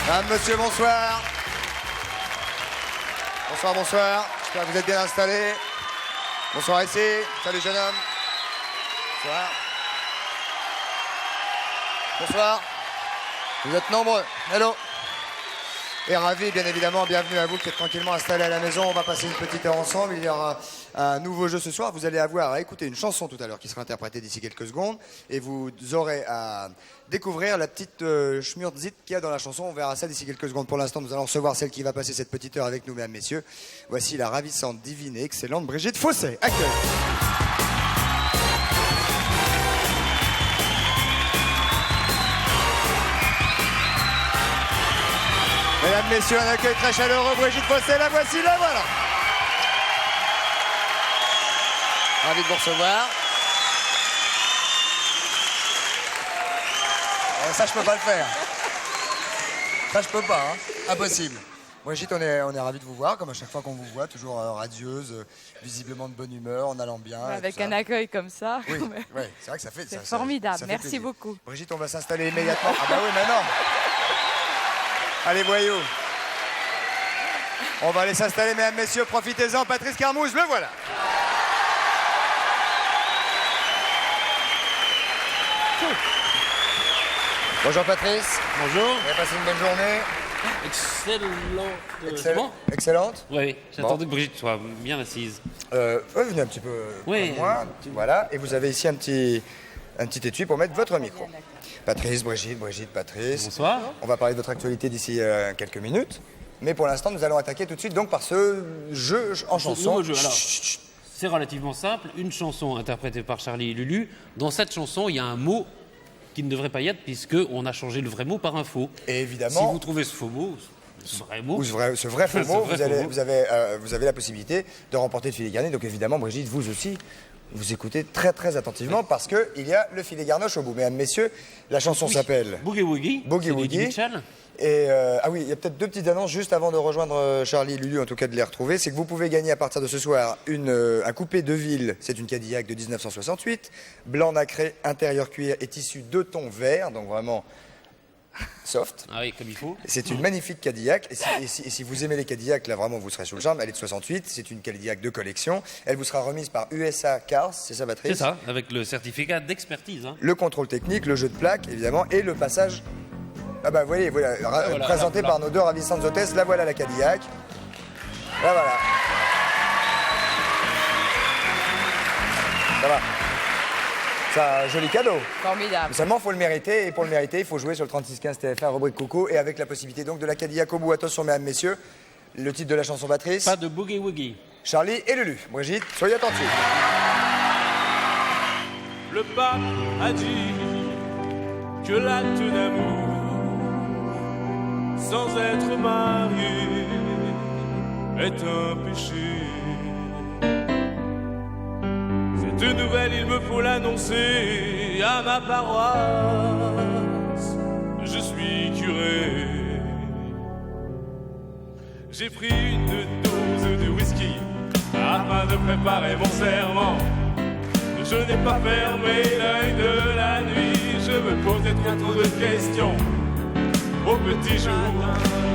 Madame, monsieur, bonsoir. Bonsoir, bonsoir. J'espère que vous êtes bien installés. Bonsoir ici. Salut, jeune homme. Bonsoir. Bonsoir. Vous êtes nombreux. Hello. Et ravi, bien évidemment, bienvenue à vous qui êtes tranquillement installés à la maison. On va passer une petite heure ensemble. Il y aura un nouveau jeu ce soir. Vous allez avoir à écouter une chanson tout à l'heure qui sera interprétée d'ici quelques secondes. Et vous aurez à découvrir la petite schmurtzit qu'il y a dans la chanson. On verra ça d'ici quelques secondes. Pour l'instant, nous allons recevoir celle qui va passer cette petite heure avec nous, mesdames, messieurs. Voici la ravissante, divine et excellente Brigitte Fossé. Accueil. Mesdames, messieurs, un accueil très chaleureux, Brigitte Fossé, la voici, la voilà. Ravi de vous recevoir. Ça, je peux pas le faire. Ça, je peux pas, hein. Impossible. Brigitte, on est ravis de vous voir, comme à chaque fois qu'on vous voit, toujours radieuse, visiblement de bonne humeur, en allant bien. Avec un accueil comme ça. Oui, oui, c'est vrai que ça fait... C'est formidable, ça fait merci plaisir. beaucoup. Brigitte, on va s'installer immédiatement. Ah bah oui, maintenant. Allez, voyous. On va aller s'installer, mesdames, messieurs, profitez-en. Patrice Carmouze, le voilà. Bonjour Patrice. Bonjour. Vous avez passé une bonne journée. Excellente. Excellente. Oui, j'attendais que Brigitte soit bien assise. Venez un petit peu Oui. comme moi. Voilà. Et vous avez ici un petit étui pour mettre votre micro. Patrice, Brigitte, Patrice. Bonsoir. On va parler de votre actualité d'ici quelques minutes. Mais pour l'instant, nous allons attaquer tout de suite donc par ce jeu en chanson. Nouveau jeu. Alors, c'est relativement simple. Une chanson interprétée par Charlie et Lulu. Dans cette chanson, il y a un mot qui ne devrait pas y être puisqu'on a changé le vrai mot par un faux. Et évidemment... Si vous trouvez ce faux mot, ce vrai mot... Ou ce vrai faux mot, vous avez la possibilité de remporter le filet garni. Donc évidemment, Brigitte, vous aussi, vous écoutez très très attentivement parce qu'il y a le filet garnoche au bout. Mesdames, messieurs, la chanson s'appelle... Boogie Woogie. Boogie Woogie. Et ah oui, il y a peut-être deux petites annonces juste avant de rejoindre Charlie et Lulu, en tout cas de les retrouver. C'est que vous pouvez gagner à partir de ce soir un coupé de ville. C'est une Cadillac de 1968. Blanc nacré, intérieur cuir et tissu de ton vert, donc vraiment soft. Ah oui, comme il faut. C'est une magnifique Cadillac. Et si vous aimez les Cadillacs, là vraiment vous serez sous le charme. Elle est de 68, c'est une Cadillac de collection. Elle vous sera remise par USA Cars, c'est ça Patrice? C'est ça, avec le certificat d'expertise. Hein. Le contrôle technique, le jeu de plaques évidemment et le passage... Ah bah voyez, voilà, présenté par nos deux ravissantes hôtesses, là voilà la Cadillac. Là voilà. Ça va. C'est un joli cadeau. Formidable. Mais seulement, il faut le mériter, et pour le mériter, il faut jouer sur le 3615 TF1, rubrique Coco, et avec la possibilité donc de la Cadillac au bout. Attention, mesdames, messieurs, le titre de la chanson Patrice. Pas de Boogie Woogie. Charlie et Lulu. Brigitte, soyez attentifs. Le pape a dit que l'acte d'amour sans être marié est un péché. Cette nouvelle, il me faut l'annoncer à ma paroisse. Je suis curé. J'ai pris une dose de whisky afin de préparer mon serment. Je n'ai pas fermé l'œil de la nuit. Je me posais trop de questions. Au petit jour,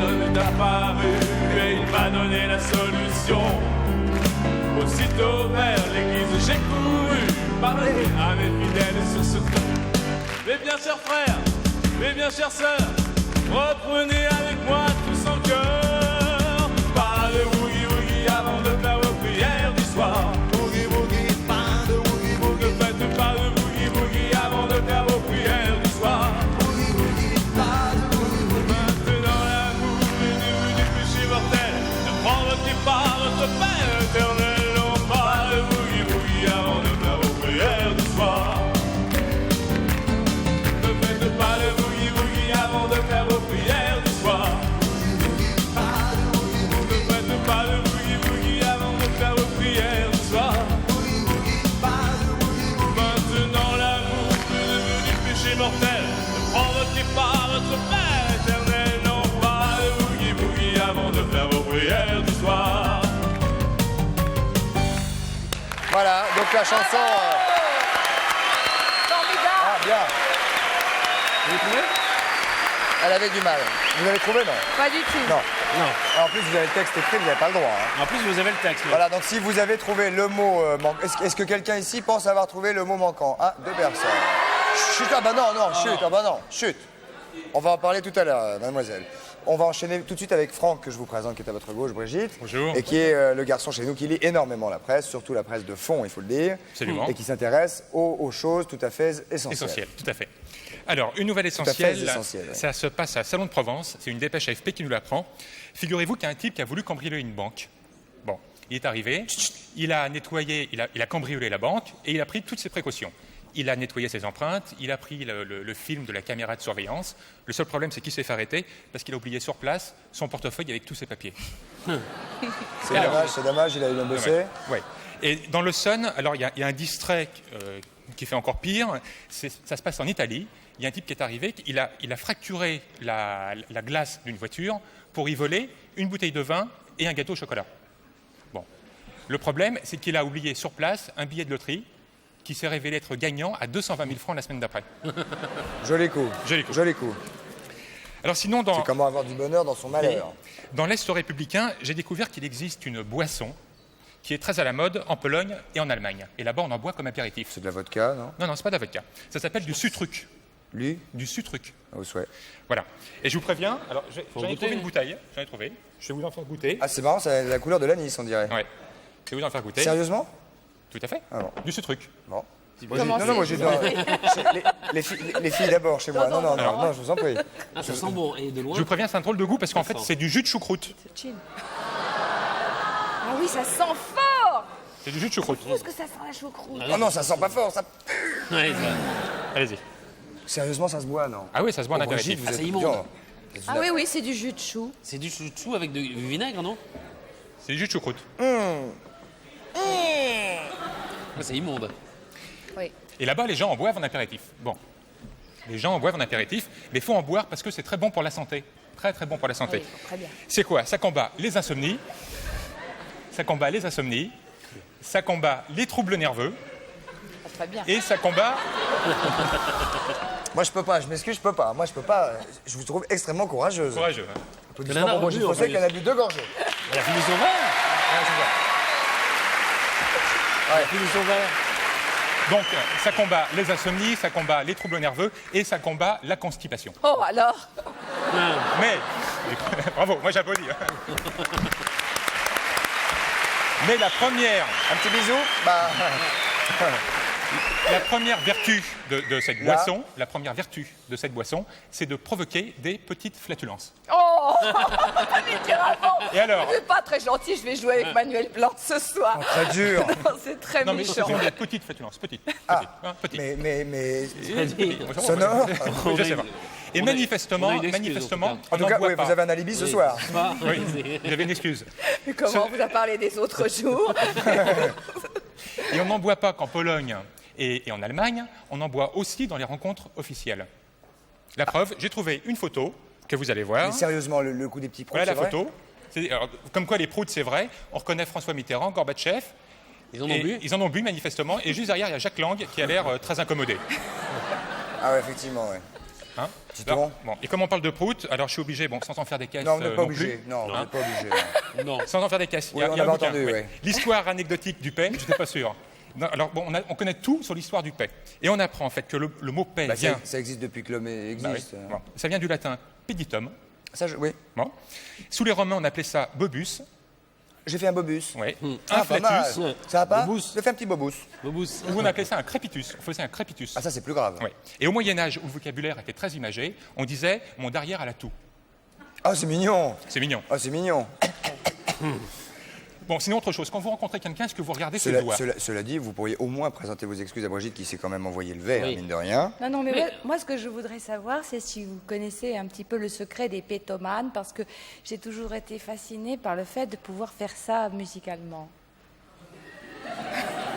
l'homme est apparu et il m'a donné la solution. Aussitôt vers l'église, j'ai couru parler à mes fidèles sur ce ton. Mes bien chers frères, mes bien chères sœurs, reprenez avec moi tous en cœur. Pas de boogie woogie avant de faire vos prières du soir. Boogie woogie, pas de boogie woogie. Ne faites pas de boogie woogie avant de faire vos prières du soir. Boogie woogie, pas de boogie woogie. Maintenant l'amour du péché mortel de prendre qui par notre Père éternel. Non pas de boogie woogie avant de faire vos prières du soir. Ne faites pas de boogie woogie avant de faire vos prières du soir. Ne faites pas de boogie woogie avant de faire vos prières du soir. Maintenant l'amour est devenu péché mortel de prendre qui par notre Père éternel. Non pas de boogie woogie avant de faire vos prières du soir. Voilà, donc la chanson... Formidable. Ah, bien. Vous trouvez? Elle avait du mal. Vous avez trouvé, non? Pas du tout. Non. Non. En plus, vous avez le texte écrit, vous n'avez pas le droit. Hein. En plus, vous avez le texte. Voilà, donc si vous avez trouvé le mot manquant... Est-ce que quelqu'un ici pense avoir trouvé le mot manquant? Ah, 2 personnes. Chut, ah bah non, chut, ah bah non, chut. On va en parler tout à l'heure, mademoiselle. On va enchaîner tout de suite avec Franck, que je vous présente, qui est à votre gauche, Brigitte. Bonjour. Et qui est le garçon chez nous qui lit énormément la presse, surtout la presse de fond, il faut le dire. Absolument. Et qui s'intéresse aux choses tout à fait essentielles. Essentiel, tout à fait. Alors, une nouvelle à fait essentielle, essentiel, ouais. ça se passe à Salon de Provence, c'est une dépêche AFP qui nous l'apprend. Figurez-vous qu'il y a un type qui a voulu cambrioler une banque. Bon, il est arrivé, il a nettoyé, il a cambriolé la banque et il a pris toutes ses précautions. Il a nettoyé ses empreintes, il a pris le film de la caméra de surveillance. Le seul problème, c'est qu'il s'est fait arrêter parce qu'il a oublié sur place son portefeuille avec tous ses papiers. C'est dommage, il a eu bien bossé. Ouais. Et dans le Sun, alors il y a un distrait qui fait encore pire. Ça se passe en Italie. Il y a un type qui est arrivé, il a fracturé la glace d'une voiture pour y voler une bouteille de vin et un gâteau au chocolat. Bon. Le problème, c'est qu'il a oublié sur place un billet de loterie qui s'est révélé être gagnant à 220 000 francs la semaine d'après. Joli coup. Joli coup. Joli coup. Alors sinon, C'est comment avoir du bonheur dans son malheur. dans l'Est républicain, j'ai découvert qu'il existe une boisson qui est très à la mode en Pologne et en Allemagne. Et là-bas, on en boit comme apéritif. C'est de la vodka, non? Non, c'est pas d'avocat. Ça s'appelle du sutruc. Lui? Du sutruc. À vos souhaits. Voilà. Et je vous préviens, alors j'en ai goûter. trouvé une bouteille. J'en ai trouvé. Je vais vous en faire goûter. Ah, c'est marrant, c'est la couleur de l'anis, on dirait. Ouais. Je vais vous en faire goûter. Sérieusement? Tout à fait. Ah bon. Du sutruc. Bon. Comment Non, moi j'ai les filles d'abord chez moi. Non, je vous en prie. Ah, ça sent bon. Et de loin. Je vous préviens, c'est un drôle de goût parce qu'en fait, c'est du jus de choucroute. C'est chill. Ah oui, ça sent fort. C'est du jus de choucroute. Qu'est-ce que ça sent la choucroute? Oh non, ça sent pas fort. Ça... Ouais, ça- Allez-y. Sérieusement, ça se boit, non? Ah oui, ça se boit en Oh, Brigitte, apéritif. vous c'est êtes immonde. dur. Ah oui, c'est du jus de chou. C'est du chouchou avec du vinaigre, non? C'est du jus de choucroute. Ah, c'est immonde. Oui. Et là-bas, les gens en boivent en apéritif. Bon. Les gens en boivent en apéritif, mais il faut en boire parce que c'est très bon pour la santé. Très, très bon pour la santé. Oui, très bien. C'est quoi? Ça combat les insomnies. Ça combat les insomnies. Ça combat les troubles nerveux. Ah, très bien. Et ça combat... Moi, je peux pas, je m'excuse, je peux pas. Moi, je peux pas. Je vous trouve extrêmement courageuse. Courageux. Hein. Applaudissements pour Brigitte Fossé qui en a bu 2 gorgées. Elle a fini son verre. Elle a fini son verre. Donc, ça combat les insomnies, ça combat les troubles nerveux et ça combat la constipation. Oh, alors? Mais, bravo, moi j'applaudis. Mais la première Un petit bisou? Bah. La première vertu de cette Là. boisson, c'est de provoquer des petites flatulences. Oh. Mais tu racontes. Et alors C'est pas très gentil, je vais jouer avec Manuel Plante ce soir. Très dur. Non, c'est très Non mais ce méchant. sont des petites flatulences, petites. Ah, hein, petites. mais. Vas-y. Sonore? Je sais pas. Et On a manifestement, une excuse, En on tout n'en cas, boit oui, pas. vous avez un alibi ce soir. Ah, Oui, c'est- vous avez une excuse. Mais comment on vous a parlé des autres jours? Et on n'en boit pas qu'en Pologne et en Allemagne, on en boit aussi dans les rencontres officielles. La preuve, j'ai trouvé une photo que vous allez voir. Mais sérieusement, le coup des petits proutes, Voilà la c'est vrai? photo. Alors, comme quoi les proutes, c'est vrai. On reconnaît François Mitterrand, Gorbatchev. Ils en ont Et bu. Ils en ont bu manifestement. Et juste derrière, il y a Jacques Lang qui a l'air très incommodé. Ah ouais, effectivement, ouais. Hein Citron. Bon, et comme on parle de prout, alors je suis obligé, bon, sans en faire des caisses. Non, vous n'êtes pas non obligé. plus. Non, vous n'êtes pas obligé. Non. Sans en faire des caisses. Oui, on il y a avait un bouquin, entendu, ouais. ouais. L'histoire anecdotique du paix, je n'étais pas sûr. Non, alors, bon, on connaît tout sur l'histoire du paix. Et on apprend en fait que le mot paix Bah, vient. ça existe depuis que l'homme Bah oui. existe. Bon, ça vient du latin peditum. Ça, oui. Bon. Sous les Romains, on appelait ça bobus. J'ai fait un bobus. Ouais. Ah, Un pas mal. flatus. Ça va pas? Bobus. J'ai fait un petit bobus. Bobous. Ou on appelait ça un crépitus. On faisait un crépitus. Ah, ça, c'est plus grave. Ouais. Et au Moyen-Âge, où le vocabulaire était très imagé, on disait mon derrière à la toux. Ah, c'est mignon. C'est mignon. Ah, c'est mignon. Bon, sinon, autre chose. Quand vous rencontrez quelqu'un, est-ce que vous regardez ses doigts? Cela dit, vous pourriez au moins présenter vos excuses à Brigitte qui s'est quand même envoyé le verre, Oui. mine de rien. Non, mais moi, ce que je voudrais savoir, c'est si vous connaissez un petit peu le secret des pétomanes, parce que j'ai toujours été fascinée par le fait de pouvoir faire ça musicalement.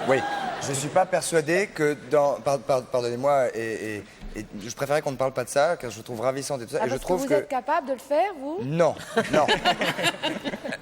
Oui, je ne suis pas persuadé que dans... pardonnez-moi, et Et je préférais qu'on ne parle pas de ça, car je trouve ravissante et tout ça. Ah, et je parce trouve que vous êtes capable de le faire, vous? Non, non.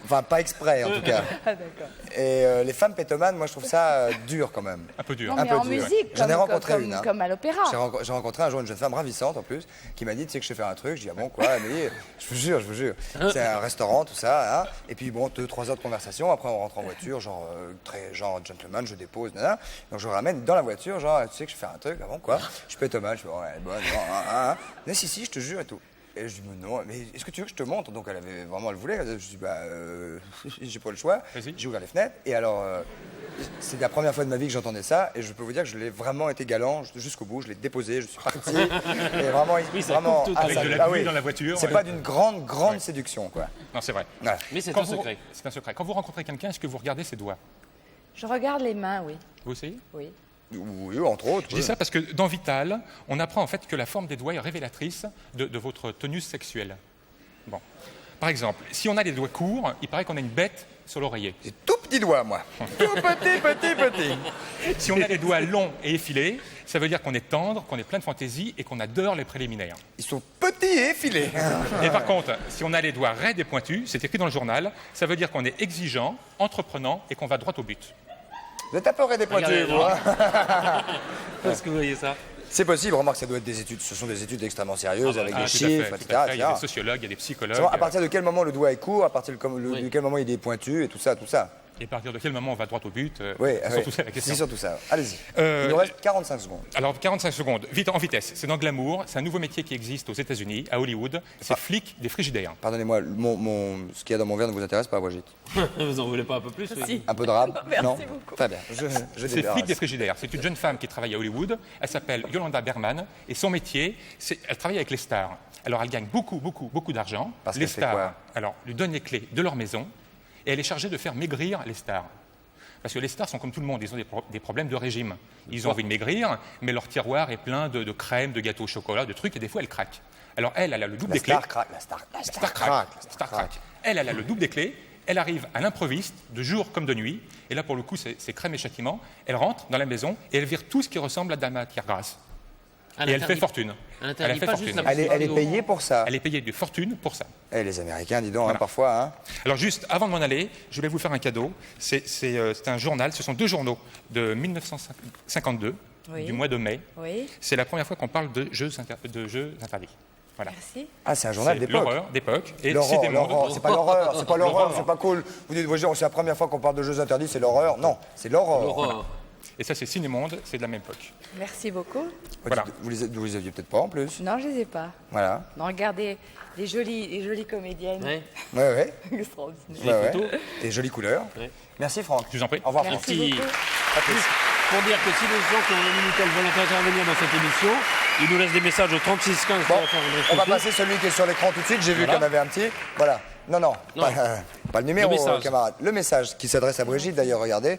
Enfin, pas exprès, en tout cas. Ah, d'accord. Et les femmes pétomanes, moi, je trouve ça dur, quand même. Un peu dur. Non, mais peu en dur. musique, J'en ai rencontré comme, une, hein. comme à l'opéra. J'ai rencontré un jour une jeune femme ravissante, en plus, qui m'a dit, tu sais que je sais faire un truc. Je dis, ah bon, quoi? Elle m'a dit, je vous jure, je vous jure. C'est un restaurant, tout ça, hein. Et puis, bon, 2-3 heures de conversation. Après, on rentre en voiture, genre, très genre gentleman, je dépose, nanana. Donc, je ramène dans la voiture, genre, tu sais que je fais un truc, ah bon, quoi? Je suis pétomane, je fais, ouais, bon, non, mais si, je te jure et tout. Et je dis, mais non, mais est-ce que tu veux que je te montre? Donc elle avait vraiment, elle voulait. Je dis, bah, j'ai pas le choix. Vas-y. J'ai ouvert les fenêtres. Et alors, c'est la première fois de ma vie que j'entendais ça. Et je peux vous dire que je l'ai vraiment été galant jusqu'au bout. Je l'ai déposé, je suis parti. Et vraiment, ça vraiment. coupe tout. Avec de la buée dans la voiture. C'est pas d'une grande séduction, quoi. Non, c'est vrai. Voilà. Mais c'est Quand un vous- secret. C'est un secret. Quand vous rencontrez quelqu'un, est-ce que vous regardez ses doigts? Je regarde les mains, oui. Vous essayez? Oui. Oui, entre autres. Je dis ça parce que dans Vital, on apprend en fait que la forme des doigts est révélatrice de votre tenue sexuelle. Bon. Par exemple, si on a les doigts courts, il paraît qu'on a une bête sur l'oreiller. J'ai tout petit doigt, moi. Tout petit. Si on a les doigts longs et effilés, ça veut dire qu'on est tendre, qu'on est plein de fantaisie et qu'on adore les préliminaires. Ils sont petits et effilés. Et par contre, si on a les doigts raides et pointus, c'est écrit dans le journal, ça veut dire qu'on est exigeant, entreprenant et qu'on va droit au but. Vous êtes un peu raide et pointu, Regardez, vous, hein. Est-ce que vous voyez ça? C'est possible, remarque, ça doit être des études, ce sont des études extrêmement sérieuses, avec des tout à chiffres, fait, etc. tout à fait. Il y a etc. des sociologues, il y a des psychologues. Savoir à partir de quel moment le doigt est court, à partir de Oui. quel moment il est pointu, et tout ça, tout ça. Et à partir de quel moment on va droit au but Oui, c'est surtout ça la question. C'est surtout ça. Allez-y. Euh, Il nous reste 45 secondes. Alors, 45 secondes, vite en vitesse. C'est dans Glamour, c'est un nouveau métier qui existe aux États-Unis, à Hollywood. C'est flic des frigidaires. Pardonnez-moi, ce qu'il y a dans mon verre ne vous intéresse pas, Brigitte? Vous en voulez pas un peu plus? Oui. Si. Un peu de rab? Merci Non beaucoup. Très bien, je C'est débarrasse. flic des frigidaires. C'est une jeune femme qui travaille à Hollywood. Elle s'appelle Yolanda Berman. Et son métier, elle travaille avec les stars. Alors, elle gagne beaucoup d'argent. Parce Les qu'elle fait stars, quoi alors, lui donnent les clés de leur maison. Et elle est chargée de faire maigrir les stars. Parce que les stars sont comme tout le monde, ils ont des problèmes de régime. Ils ont envie de maigrir, mais leur tiroir est plein de crèmes, de gâteaux au chocolat, de trucs, et des fois, elle craque. Alors, elle a le double La des clés. star craque, la star Star craque. crack. Elle a le double des clés. Elle arrive à l'improviste, de jour comme de nuit. Et là, pour le coup, c'est crème et châtiment. Elle rentre dans la maison et elle vire tout ce qui ressemble à de la matière grasse. Elle Et elle fait interdit- fortune. Elle Elle interdit a fait pas fortune. juste la Elle est payée pour ça. Elle est payée de fortune pour ça. Eh, les Américains, dis donc, hein, Voilà. parfois, hein. Alors juste, avant de m'en aller, je voulais vous faire un cadeau. C'est un journal, ce sont 2 journaux de 1952, Oui. du mois de mai. Oui, C'est la première fois qu'on parle de jeux interdits. Voilà. merci. Ah, c'est un journal C'est d'époque. l'horreur d'époque. Et L'horreur, c'est des mondes. l'horreur, c'est pas l'horreur, c'est pas l'horreur, c'est pas cool. Vous dites, c'est la première fois qu'on parle de jeux interdits, c'est l'horreur. Non, c'est l'horreur. L'aurore. Et ça, c'est Cinémonde, c'est de la même époque. Merci beaucoup. Voilà. Vous les aviez peut-être pas en plus. Non, je les ai pas. Voilà. Non, regardez, les jolies comédiennes. Ouais. Ouais. Extraordinaire. Ouais, ouais. photos. Et jolies couleurs. Ouais. Merci Franck. Je vous en prie. Au revoir Franck. Merci Merci. beaucoup. À plus. Pour dire que si les gens qui ont un Minitel veulent intervenir dans cette émission, ils nous laissent des messages au 36 15 Bon, pour faire une on va réflexion. passer celui qui est sur l'écran tout de suite. J'ai vu Voilà. qu'il y en avait un petit. Voilà. Non, Non. pas le numéro, Le message. camarade. Le message qui s'adresse à Brigitte, d'ailleurs, regardez.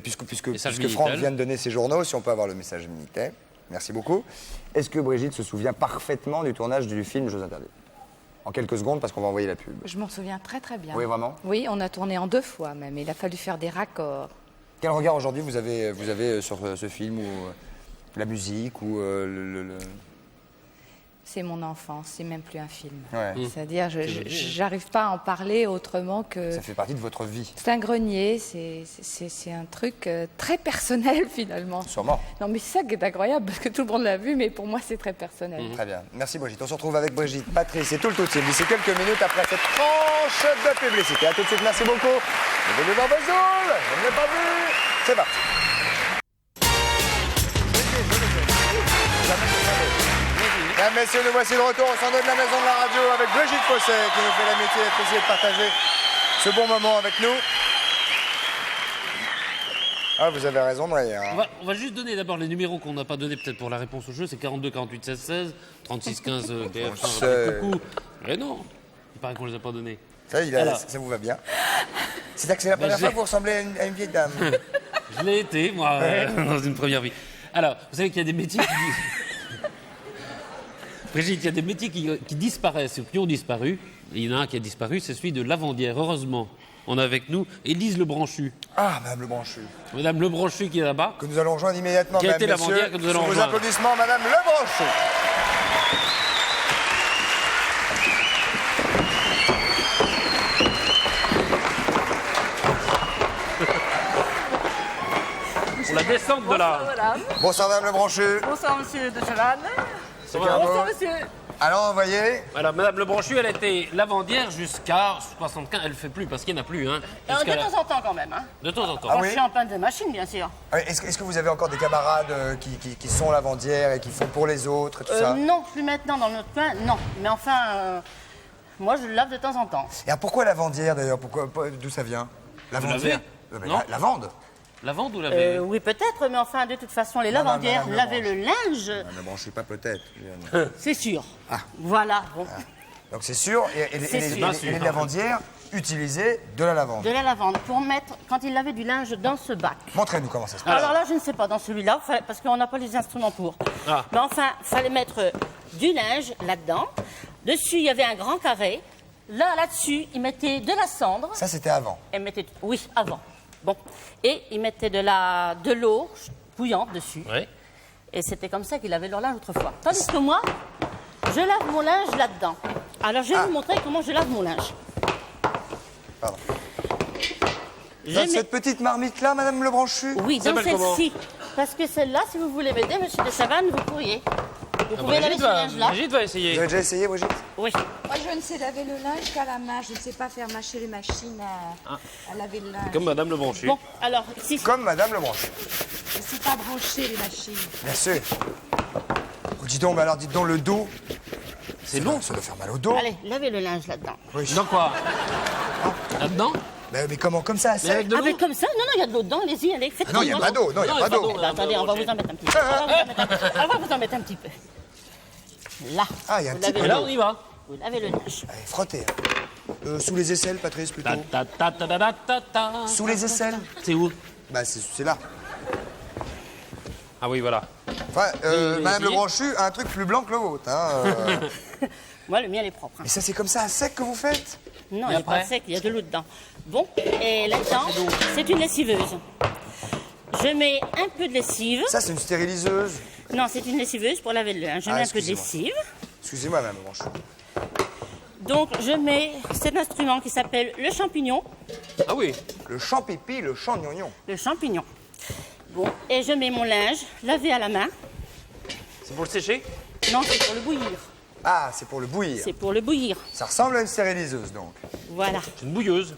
Puisque Message Franck Minitel. vient de donner ses journaux, si on peut avoir le message Minitel. Merci beaucoup. Est-ce que Brigitte se souvient parfaitement du tournage du film Jeux interdits? En quelques secondes, parce qu'on va envoyer la pub. Je m'en souviens très très bien. Oui, vraiment? Oui, on a tourné en 2 fois même. Il a fallu faire des raccords. Quel regard aujourd'hui vous avez sur ce film ou la musique ou C'est mon enfance, c'est même plus un film. Ouais. C'est-à-dire, j'arrive pas à en parler autrement que... Ça fait partie de votre vie, C'est un grenier, c'est un truc très personnel finalement. sûrement. Non mais c'est ça qui est incroyable parce que tout le monde l'a vu, mais pour moi c'est très personnel. Très bien. Merci Brigitte. On se retrouve avec Brigitte, Patrice et tout le team d'ici quelques minutes après cette tranche de publicité. A tout de suite, merci beaucoup. Je vais voir Vesoul, je ne l'ai pas vu. C'est parti. Mesdames, messieurs, nous voici de retour au centre de la maison de la radio avec Brigitte Fosset qui nous fait l'amitié d'être ici et de partager ce bon moment avec nous. Ah, vous avez raison, Brian. On va juste donner d'abord les numéros qu'on n'a pas donnés peut-être pour la réponse au jeu. C'est 42 48 16 16, 36 15 sait. coucou. Mais non, il paraît qu'on les a pas donnés. Ça, Alors. ça vous va bien. C'est-à-dire que c'est la première fois que vous ressemblez à une vieille dame. Je l'ai été, moi, dans une première vie. Alors, vous savez qu'il y a des métiers qui... Brigitte, il y a des métiers qui disparaissent ou qui ont disparu. Il y en a un qui a disparu, c'est celui de lavandière. Heureusement, On a avec nous Élise Lebranchu. Ah, Madame Lebranchu, Madame Lebranchu qui est là-bas. que nous allons rejoindre immédiatement, Qui a mesdames, été la messieurs. bandière que nous allons Sous vos rejoindre. applaudissements, Madame Lebranchu. Pour la descente de la... Madame. Bonsoir, Madame Lebranchu. Bonsoir, monsieur de Chevannes. C'est Carbo. Bonsoir, monsieur. Alors, vous voyez, Voilà, Madame Lebranchu, elle était lavandière jusqu'à 75. Elle ne fait plus parce qu'il n'y en a plus. Hein, De jusqu'à la- temps en temps, quand même. Hein. De temps en temps. Ah Quand oui. je suis en panne de machine, bien sûr. est-ce que vous avez encore des camarades qui sont lavandières et qui font pour les autres et tout ça? Non, plus maintenant dans notre coin, non. Mais enfin, moi, je le lave de temps en temps. Et alors, pourquoi lavandière d'ailleurs? D'où ça vient? Lavandière? lavez Mais Non. lavande. Lavande ou laver Oui, peut-être, mais enfin, de toute façon, les Non, non, lavandières, madame laver Lebranchu. le linge, Madame Lebranchu, pas peut-être. c'est sûr. Ah. Voilà, bon. Donc c'est sûr, et les- C'est et les- sûr. et les lavandières utilisaient de la lavande. De la lavande pour mettre, quand il lavait du linge, dans ce bac. Montrez-nous comment ça se passe. Alors là, je ne sais pas, dans celui-là, parce qu'on n'a pas les instruments pour. Ah. Mais enfin, il fallait mettre du linge là-dedans. Dessus, il y avait un grand carré. Là-dessus, il mettait de la cendre. Ça, c'était avant. Oui, avant. Bon. Et il mettait de l'eau bouillante dessus. Oui. Et c'était comme ça qu'il avait leur linge autrefois. Tandis que moi, je lave mon linge là-dedans. Alors, je vais vous montrer comment je lave mon linge. Pardon. Je Dans mets- cette petite marmite-là, Madame Lebranchu? Oui, dans s'appelle comment celle-ci. Parce que celle-là, si vous voulez m'aider, monsieur de Chavannes, vous pourriez. Vous pouvez laver ce linge-là. Brigitte va Vous essayer. avez déjà essayé, Brigitte? Oui. Moi, je ne sais laver le linge qu'à la main. Je ne sais pas faire marcher les machines à laver le linge. Comme Madame Lebranchu. Bon, alors, ici, Comme Madame Lebranchu. Je ne sais pas brancher les machines. Bien sûr. Oh, dis donc, mais alors dites donc le dos. C'est long. Ça doit faire mal au dos. allez, lavez le linge là-dedans. Oui. Dans quoi Là-dedans Mais comment, comme ça, Mais sec? avec de l'eau Avec comme ça, non, il y a de l'eau dedans, allez-y, allez, faites Ah non, il n'y a comme pas moi. d'eau. Non, il n'y Non, a il y pas a pas d'eau. d'eau. Bah, attendez, on va vous en mettre un petit peu. On va vous en mettre un petit peu. Là. Ah, il y a un Vous petit lavez Et peu là, le- on y va. Vous lavez le linge. Allez, frottez. Sous les aisselles, Patrice, plutôt. Ta, ta, ta, ta, ta, ta, ta. Sous les aisselles? C'est où Bah, c'est là. Ah oui, voilà. Enfin, Et- Madame et- Lebranchu a un truc plus blanc que le vôtre. Hein, Moi, le mien, il est propre. hein. Mais ça, c'est comme ça, à sec que vous faites? Non, Et il n'est pas après sec, il y a de l'eau dedans. Bon, et là-dedans, c'est une lessiveuse. Je mets un peu de lessive. Ça, c'est une stériliseuse. Non, c'est une lessiveuse pour laver le linge. Je Ah, mets un peu de excusez-moi. lessive. Excusez-moi, Madame Lebranchu. Donc, je mets cet instrument qui s'appelle le champignon. Ah oui. Le champipi, le champignon. Le champignon. Bon, et je mets mon linge lavé à la main. C'est pour le sécher Non, c'est pour le bouillir. Ah, c'est pour le bouillir. C'est pour le bouillir. Ça ressemble à une stériliseuse, donc. Voilà. C'est une bouilleuse.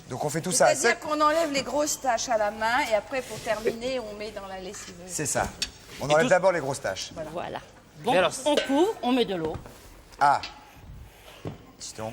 Donc on fait tout ça à C'est-à-dire sec. qu'on enlève les grosses taches à la main et après, pour terminer, on met dans la lessiveuse. C'est ça. On enlève d'abord les grosses taches. Voilà. Bon, Et alors, on couvre, on met de l'eau. Ah. Dis donc.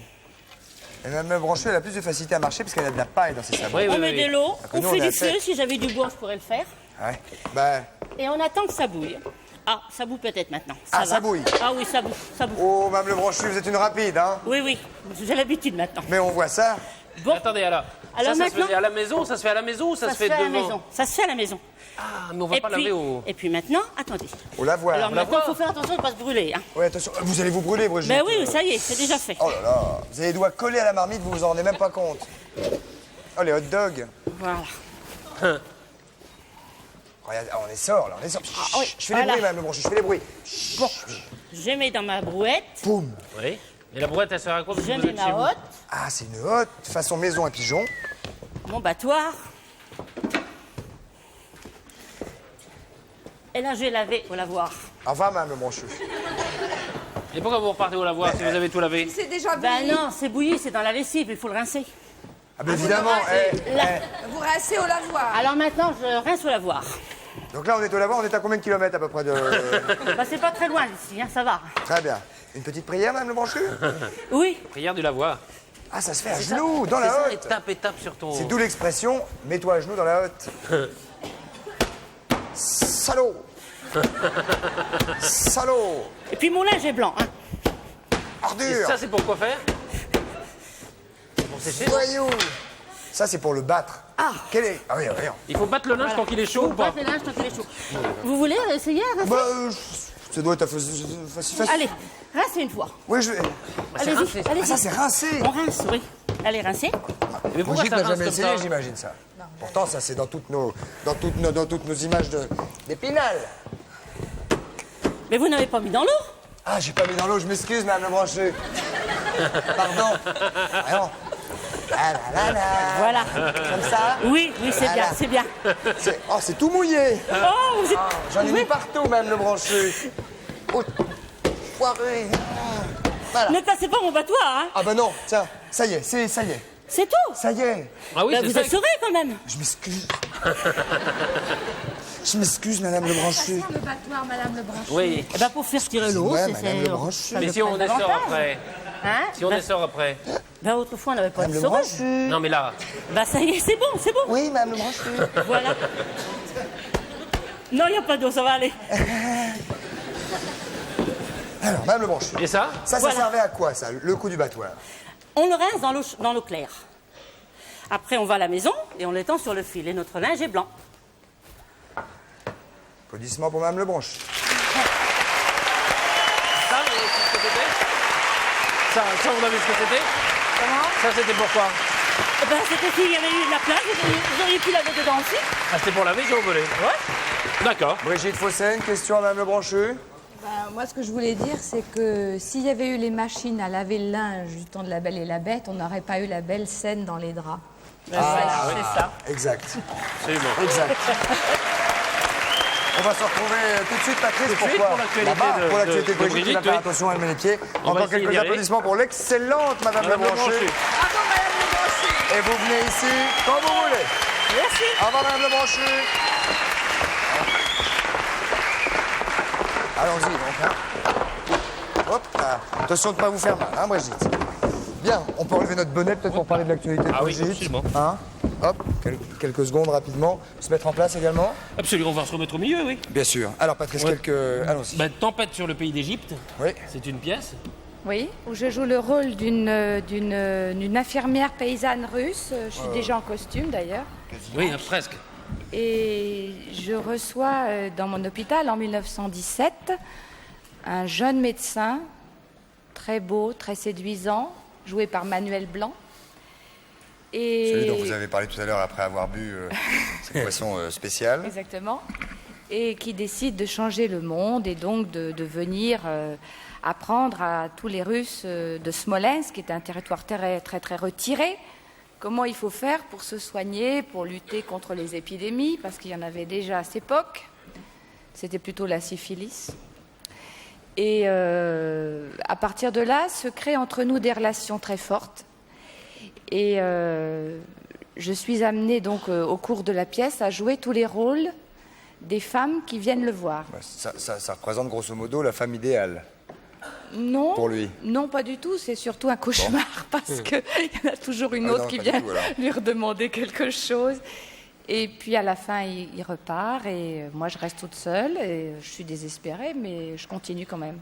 Et Madame Lebranchu, elle a plus de facilité à marcher parce qu'elle a de la paille dans ses sabots. Oui, On oui, met oui. de l'eau, que on nous, on fait est à du feu. sec. Si j'avais du bois, je pourrais le faire. Ouais. Bah. Et on attend que ça bouille. Ah, ça boue peut-être maintenant. Ça Ah, va. ça bouille. Ah oui, ça boue, ça boue. Oh, Madame Lebranchu, vous êtes une rapide, hein. Oui, oui, j'ai l'habitude maintenant. Mais on voit ça. Bon, Attendez, alors. Alors ça se maintenant- faisait à la maison, ça se fait à la maison ou ça, ça se fait à la devant maison. Ça se fait à la maison. Ah, mais on va pas laver au. Et puis maintenant, attendez. Au lavoir. Alors maintenant, lavoir. il faut faire attention de ne pas se brûler. Hein. Ouais, attention, vous allez vous brûler, Brigitte. Ben oui, ça y est, c'est déjà fait. Oh là là, vous avez les doigts collés à la marmite, vous vous en rendez même pas compte. Oh, les hot dogs. Voilà. Regarde, ah, on est sort, là, on est sort. Ah, oui, Je fais voilà. les bruits, Madame Lebranchu, je fais les bruits. Bon, je mets dans ma brouette, Boum. Oui. Et la brouette, elle sert à quoi parce je que vous mets êtes chez ma vous hotte, Ah, c'est une hotte, façon maison et pigeon. mon battoir. Et là, je vais laver au lavoir. Au revoir, Madame Lebranchu. Et pourquoi vous repartez au lavoir si vous avez tout lavé C'est déjà Ben bouilli. non, c'est bouilli, c'est dans la lessive, il faut le rincer. Ah, ben évidemment. Là. Vous rincez au lavoir. Alors maintenant, je rince au lavoir. Donc là, on est au lavoir, on est à combien de kilomètres à peu près de. Ben, c'est pas très loin d'ici, hein, ça va. Très bien. Une petite prière, Madame Lebranchu? Oui, Prière du lavoir. Ah, ça se fait à genoux, dans la C'est ça, hotte. étape sur ton. C'est d'où l'expression mets-toi à genoux dans la hotte. Salaud. Salaud. et puis mon linge est blanc. Hein. Et Ordure. ça, c'est pour quoi faire Pour sécher Voyou. Ça, c'est pour le battre. Ah. Quel est. Ah oui, oui. Il faut battre le linge tant qu'il est chaud ou pas Battre le linge tant qu'il est chaud. Vous voulez essayer à rincer Bah, ça doit être facile. Allez, rincez une fois. Oui, je vais. c'est rincé. Allez-y, allez-y. Ah, ça, c'est rincé. On rince, oui. Elle est rincée. Mais pourquoi Brigitte ça n'a rince jamais comme essayé, ça j'imagine ça. Pourtant, ça, c'est dans toutes nos images d'Épinal. Mais vous n'avez pas mis dans l'eau. Ah, j'ai pas mis dans l'eau, je m'excuse, madame le branché. Pardon. Ah non. Ah là là là. Voilà. Comme ça. Oui, oui, c'est bien, Voilà. c'est bien. Oh, c'est tout mouillé. Oh, vous êtes... J'en ai mis partout, même le branché. Oh, foiré. Voilà. Ne cassez pas mon battoir, hein. Ah bah non, tiens, ça y est, ça y est. C'est tout. Ça y est. Ah oui, Bah, c'est vous ça. êtes sauvé quand même. Je m'excuse. Je m'excuse, madame le branché. Le battoir, Madame le Branché. Oui. Eh ben, pour faire tirer l'eau, Ouais, c'est... madame le branché. ça Mais me si on prend dessort davantage. après Hein Si on dessort après Ben, autrefois, on n'avait pas Madame de le sauveuse. branché. Non, mais là. Bah, ça y est, c'est bon, c'est bon. Oui, madame le branché. Voilà. Non, il n'y a pas d'eau, ça va aller. Alors, madame le branché. Et ça Ça Voilà. servait à quoi, ça, le coup du battoir? On le rince dans l'eau claire. Après, on va à la maison et on l'étend sur le fil. Et notre linge est blanc. Applaudissements pour madame le branché. Ça, vous avez vu ce que c'était ça, on a vu ce que c'était Comment? Ça, c'était pourquoi Eh ben, c'était s'il y avait eu de la place, vous auriez pu laver dedans aussi. Ah, c'était pour laver, j'ai volé. Ouais. D'accord. Brigitte Fossen, question à madame le branché. Moi, ce que je voulais dire, c'est que s'il y avait eu les machines à laver le linge du temps de La Belle et la Bête, on n'aurait pas eu la belle scène dans les draps. Voilà, c'est ça. Exact. Absolument. Exact. On va se retrouver tout de suite, Patrice. Tout de suite Pourquoi pour l'actualité Là-bas, de- pour l'actualité de de Brigitte, qui va Brigitte, faire oui. attention, elle met les pieds. On va Encore essayer quelques d'y aller. applaudissements pour l'excellente madame le Madame le branché. Branché. Et vous venez ici quand vous voulez. Merci. Au revoir, madame le branché. Allons-y, donc. Hein. Hop, là. Attention de ne pas vous faire mal, hein, Brigitte. Bien, on peut enlever notre bonnet peut-être pour parler de l'actualité de Ah oui, Brigitte. absolument. Hein. Hop, quelques secondes rapidement. Se mettre en place également. Absolument, on va se remettre au milieu, oui. Bien sûr. Alors, Patrice, Ouais. Allons-y. Bah, Tempête sur le pays d'Égypte, Oui. c'est une pièce. Oui, où je joue le rôle d'une infirmière paysanne russe. Je suis déjà en costume d'ailleurs. Oui, presque. Et je reçois dans mon hôpital en 1917 un jeune médecin, très beau, très séduisant, joué par Manuel Blanc. Et... Celui dont vous avez parlé tout à l'heure après avoir bu cette boisson spéciale. Exactement. Et qui décide de changer le monde et donc de venir apprendre à tous les Russes de Smolensk, qui est un territoire très, très, très retiré, comment il faut faire pour se soigner, pour lutter contre les épidémies, parce qu'il y en avait déjà à cette époque. C'était plutôt la syphilis. Et à partir de là, se créent entre nous des relations très fortes. Et je suis amenée donc au cours de la pièce à jouer tous les rôles des femmes qui viennent le voir. Ouais, ça représente grosso modo la femme idéale. Non, Pour lui. non, pas du tout. C'est surtout un cauchemar parce qu'il y en a toujours une Ah autre non, qui pas du vient tout, alors. lui redemander quelque chose. Et puis à la fin, il repart et moi je reste toute seule et je suis désespérée, mais je continue quand même.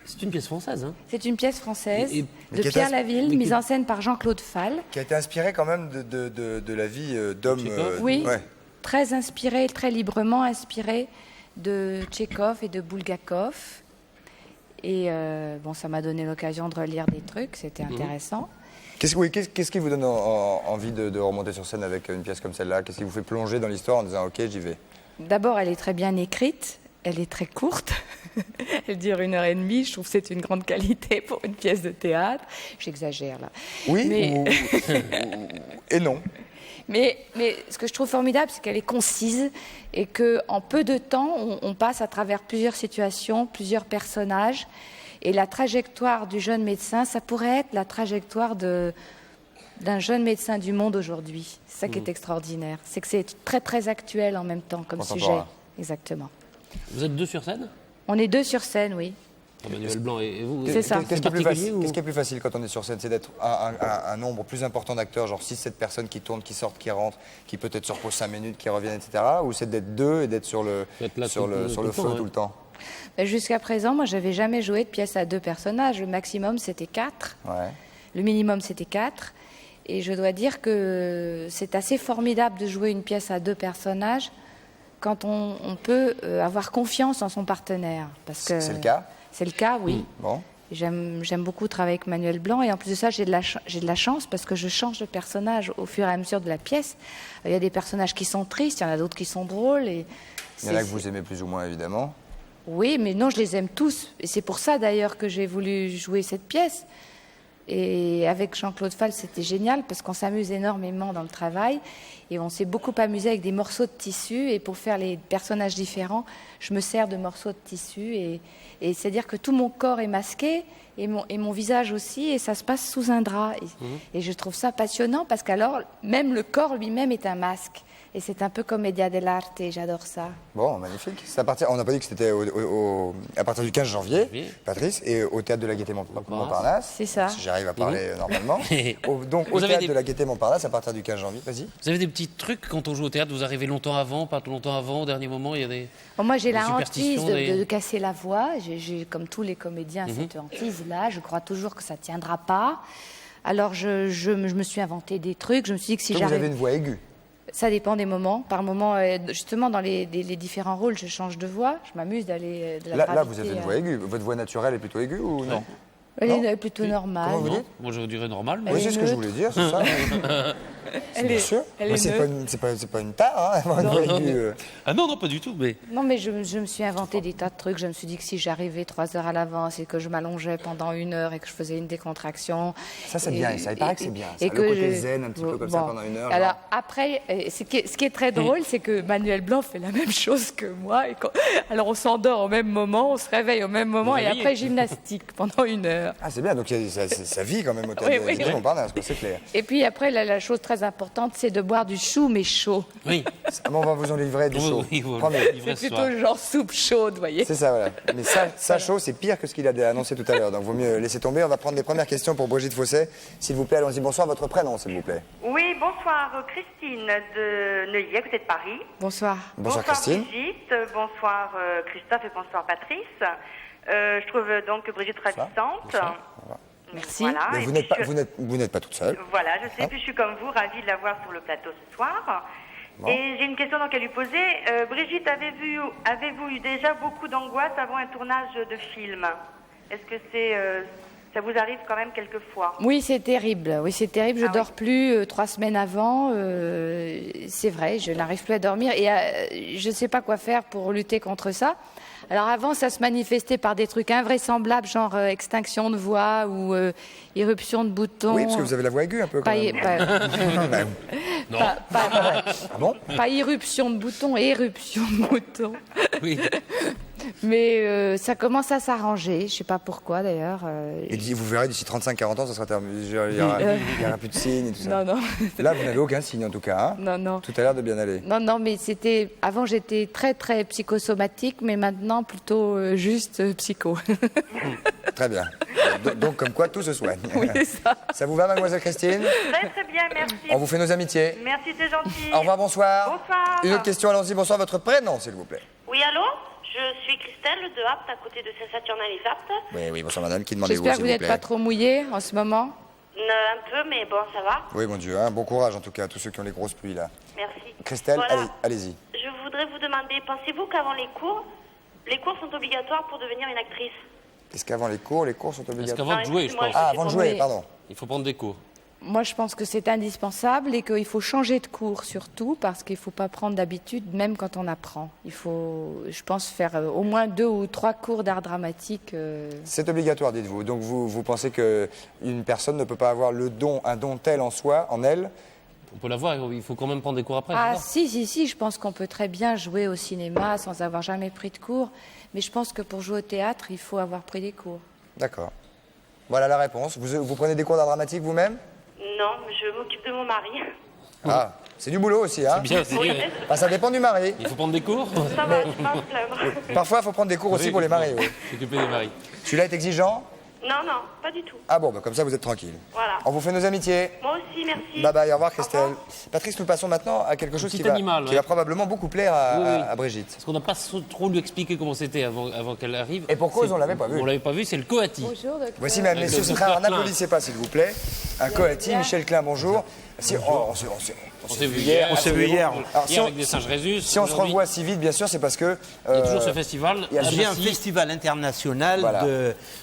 C'est une pièce française, hein. C'est une pièce française Et- Mais de qui est Pierre ins- Laville, mais qui- mise en scène par Jean-Claude Fall. Qui a été inspirée quand même de la vie d'homme. Tchekhov. Oui, Ouais. très inspirée, très librement inspirée de Tchekhov et de Bulgakov. Et bon, ça m'a donné l'occasion de relire des trucs, c'était intéressant. Qu'est-ce qui vous donne envie de remonter sur scène avec une pièce comme celle-là? Qu'est-ce qui vous fait plonger dans l'histoire en disant ok, j'y vais? D'abord, elle est très bien écrite, elle est très courte, elle dure 1h30, je trouve que c'est une grande qualité pour une pièce de théâtre. J'exagère là. Oui Mais- et non. Mais ce que je trouve formidable, c'est qu'elle est concise et qu'en peu de temps, on passe à travers plusieurs situations, plusieurs personnages. Et la trajectoire du jeune médecin, ça pourrait être la trajectoire d'un jeune médecin du monde aujourd'hui. C'est ça qui est extraordinaire. C'est que c'est très, très actuel en même temps comme sujet. Contemporain. Exactement. Vous êtes deux sur scène On est deux sur scène, oui. Emmanuel Blanc et vous. C'est ça. Qu'est-ce qui est plus particulier facile- ou- qu'est-ce qui est plus facile quand on est sur scène? C'est d'être un nombre plus important d'acteurs, genre 6-7 personnes qui tournent, qui sortent, qui rentrent, qui peut-être se reposent 5 minutes, qui reviennent, etc. Ou c'est d'être deux et d'être sur le, D'être là sur tout le, le- sur tout le le feu temps, tout ouais. le temps? Ben, jusqu'à présent, moi, j'avais jamais joué de pièce à deux personnages. Le maximum, c'était 4. Ouais. Le minimum, c'était 4. Et je dois dire que c'est assez formidable de jouer une pièce à deux personnages quand on peut avoir confiance en son partenaire. Parce que C'est le cas? C'est le cas, oui. Bon. J'aime beaucoup travailler avec Manuel Blanc. Et en plus de ça, j'ai de la chance parce que je change de personnage au fur et à mesure de la pièce. Il y a des personnages qui sont tristes, il y en a d'autres qui sont drôles. Et Il y en a que vous aimez plus ou moins, évidemment. Oui, mais non, je les aime tous. Et c'est pour ça, d'ailleurs, que j'ai voulu jouer cette pièce. Et avec Jean-Claude Fall, c'était génial parce qu'on s'amuse énormément dans le travail et on s'est beaucoup amusé avec des morceaux de tissu. Et pour faire les personnages différents, je me sers de morceaux de tissu. Et c'est-à-dire que tout mon corps est masqué et mon visage aussi, et ça se passe sous un drap. Et je trouve ça passionnant parce qu'alors, même le corps lui-même est un masque. Et c'est un peu commedia dell'arte et j'adore ça. Bon, magnifique. On n'a pas dit que c'était à partir du 15 janvier, Patrice, et au Théâtre de la Gaîté Montparnasse. C'est ça. Si j'arrive à parler normalement. Donc au Vous avez Théâtre des- de la Gaîté Montparnasse à partir du 15 janvier. Vas-y. Vous avez des petits trucs quand on joue au théâtre, vous arrivez longtemps avant, pas longtemps avant, au dernier moment, il y a des... Bon, moi, j'ai Des la hantise superstitions, de casser la voix. J'ai, comme tous les comédiens, cette hantise-là. Je crois toujours que ça ne tiendra pas. Alors, je me suis inventé des trucs. Je me suis dit que si Donc vous avez j'arrive... une voix aiguë. Ça dépend des moments. Par moments, justement, dans les différents rôles, je change de voix. Je m'amuse d'aller de la Là, gravité, vous avez une voix aiguë. Votre voix naturelle est plutôt aiguë ou non? Elle Non. est plutôt normale. Comment vous dites? Moi, je dirais normal, mais... Oui, Elle c'est est ce que je neutre. voulais dire, c'est ça. Elle Bien est- sûr. elle Mais est c'est pas une tare, hein, avoir une voix aiguë. Ah non, pas du tout, mais... Non, mais je me suis inventé des tas de trucs. Je me suis dit que si j'arrivais 3 heures à l'avance et que je m'allongeais pendant 1 heure et que je faisais une décontraction... Ça, c'est bien, ça, il paraît que c'est bien, ça. et Le que côté zen, un petit peu comme ça, pendant 1 heure, Alors, genre. après, ce qui est très drôle, c'est que Manuel Blanc fait la même chose que moi. Alors, on s'endort au même moment, on se réveille au même moment, et réveillez. après, gymnastique pendant 1 heure. Ah, c'est bien, donc ça vit quand même au Théâtre Oui, de la oui, Gaîté oui. Montparnasse, quoi, c'est clair. Et puis après, la chose très importante, c'est de boire du chou, mais chaud. Oui, Ah, bon, on va vous en livrer du Oui, chaud. oui, voilà. Promis. Livrez C'est ce soir. plutôt genre soupe chaude, vous voyez. C'est ça, voilà. Mais ça chaud, c'est pire que ce qu'il a annoncé tout à l'heure. Donc, vaut mieux laisser tomber. On va prendre les premières questions pour Brigitte Fossé. S'il vous plaît, allons-y. Bonsoir, votre prénom, s'il vous plaît. Oui, bonsoir Christine de Neuilly, à côté de Paris. Bonsoir. Bonsoir, Christine. Brigitte, bonsoir Christophe et bonsoir Patrice. Je trouve donc Brigitte ravissante. Merci. Voilà, Mais et vous puis n'êtes pas toute seule. Voilà, je sais, puis je suis comme vous, ravie de la voir sur le plateau ce soir. Bon. Et j'ai une question donc à lui poser. Brigitte, avez-vous eu déjà beaucoup d'angoisse avant un tournage de film? Est-ce que ça vous arrive quand même quelquefois? Oui, c'est terrible. Oui, c'est terrible. Je Ah dors plus 3 semaines avant. C'est vrai, je n'arrive plus à dormir et je ne sais pas quoi faire pour lutter contre ça. Alors avant, ça se manifestait par des trucs invraisemblables, genre extinction de voix ou irruption de boutons. Oui, parce que vous avez la voix aiguë un peu quand Pas, même. non. Ah bon? pas irruption de boutons, éruption de boutons. Oui. Mais ça commence à s'arranger. Je ne sais pas pourquoi d'ailleurs. Et vous verrez, d'ici 35-40 ans, ça sera terminé. Il y aura plus de signes et tout ça. Non, non. Là, vous n'avez aucun signe en tout cas. Hein. Non, non. Tout a l'air de bien aller. Non, non, mais c'était... Avant, j'étais très, très psychosomatique, mais maintenant, plutôt juste psycho. Très bien. Donc, comme quoi, tout se soigne. Oui, c'est ça. Ça vous va, mademoiselle Christine? Très très bien, merci. On vous fait nos amitiés. Merci, c'est gentil. Au revoir, bonsoir. Bonsoir. Une autre question, allons-y. Bonsoir, votre prénom, s'il vous plaît. Oui, allô? Je suis Christelle de Apt, à côté de Saint-Saturnin-les-Aptes. Oui, oui, bonsoir, madame. Qui demandez-vous, J'espère que s'il vous vous n'êtes plaît? pas trop mouillé en ce moment. Un peu, mais bon, ça va. Oui, mon Dieu. Hein. Bon courage, en tout cas, à tous ceux qui ont les grosses pluies, là. Merci. Christelle, Voilà. allez-y. Je voudrais vous demander, pensez-vous qu'avant les cours sont obligatoires pour devenir une actrice? Est-ce qu'avant les cours sont Parce obligatoires? qu'avant de jouer, je excuse-moi, pense, Ah, avant de jouer, Oui. pardon. il faut prendre des cours. Moi, je pense que c'est indispensable et qu'il faut changer de cours surtout parce qu'il ne faut pas prendre d'habitude, même quand on apprend. Il faut, je pense, faire au moins 2 ou 3 cours d'art dramatique. C'est obligatoire, dites-vous. Donc vous pensez qu'une personne ne peut pas avoir un don tel en soi, en elle? On peut l'avoir, il faut quand même prendre des cours après. Ah, c'est ça si, je pense qu'on peut très bien jouer au cinéma sans avoir jamais pris de cours. Mais je pense que pour jouer au théâtre, il faut avoir pris des cours. D'accord. Voilà la réponse. Vous prenez des cours d'art dramatique vous-même? Non, je m'occupe de mon mari. Ah, c'est du boulot aussi, hein? Bien, c'est bien. Ah, ça dépend du mari. Il faut prendre des cours. Ça va, je pas me plaindre. Parfois, il faut prendre des cours aussi pour les maris. Oui. S'occuper des maris. Celui-là est exigeant? Non, non, pas du tout. Ah bon, bah, comme ça, vous êtes tranquille. Voilà. On vous fait nos amitiés. Moi aussi, merci. Bye bye, au revoir Christelle. Patrice, nous passons maintenant à quelque chose petit qui va, animal, qui ouais. va probablement beaucoup plaire à, Oui, oui. à Brigitte. Parce qu'on n'a pas trop lui expliqué comment c'était avant qu'elle arrive. Et pour cause, on l'avait pas vu. On l'avait pas vu, c'est le coati. Bonjour, docteur. Voici, mesdames, messieurs, ce sera en n'applaudissez pas, s'il vous plaît. Un coati, Michel Klein, bonjour. Si, on s'est vu hier. On s'est vu hier. Alors, Hier avec des singes Résus. Si on se aujourd'hui, revoit si vite, bien sûr, c'est parce que... il y a toujours ce festival. il y a à J'ai un Massy. festival international Voilà.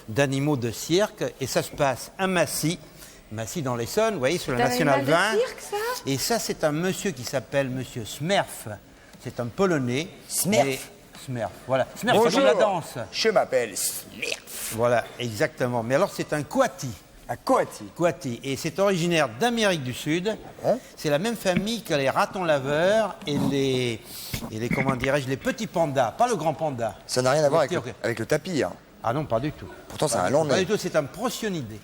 d'animaux de cirque et ça se passe à Massy dans l'Essonne, vous voyez, sur la C'est un Nationale animal 20. de cirque, ça? Et ça, c'est un monsieur qui s'appelle Monsieur Smerf. C'est un Polonais. Smerf. Et- Smerf, voilà. Smerf, c'est Bonjour, comme la danse. je m'appelle Smerf. Voilà, exactement. Mais alors, c'est un coati. Un coati. Coati. Et c'est originaire d'Amérique du Sud. Hein? C'est la même famille que les ratons laveurs et les comment dirais-je, les petits pandas, pas le grand panda. Ça n'a rien à voir avec, Ok. avec le tapis. Hein. Ah non, pas du tout. Pourtant, c'est un long Pas nez. du tout, c'est un prosionidé.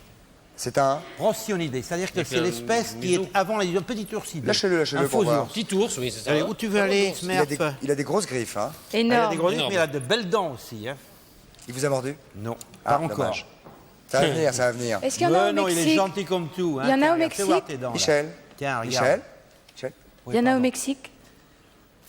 C'est un... Procyon,idé, c'est-à-dire que c'est un l'espèce qui est museau. avant les petits oursidés. Lâchez-le Un pour faux voir. ours. Petit ours, oui, c'est ça. Allez, où tu veux aller, Il a, Smerf? il a des grosses griffes. Hein. Ah, il a Énorme. des gros griffes, Énorme. mais il a de belles dents aussi. Hein. Il vous a mordu? Non, Ah, pas encore. dommage. Ça va venir, ça va venir. Est-ce qu'il y en a Mais au non, il est Mexique? gentil comme tout. Hein. Il y en a Tiens, au regarde, fais voir Mexique tes dents, là. Michel? Tiens, regarde. Michel? Michel? Il y en a au Mexique?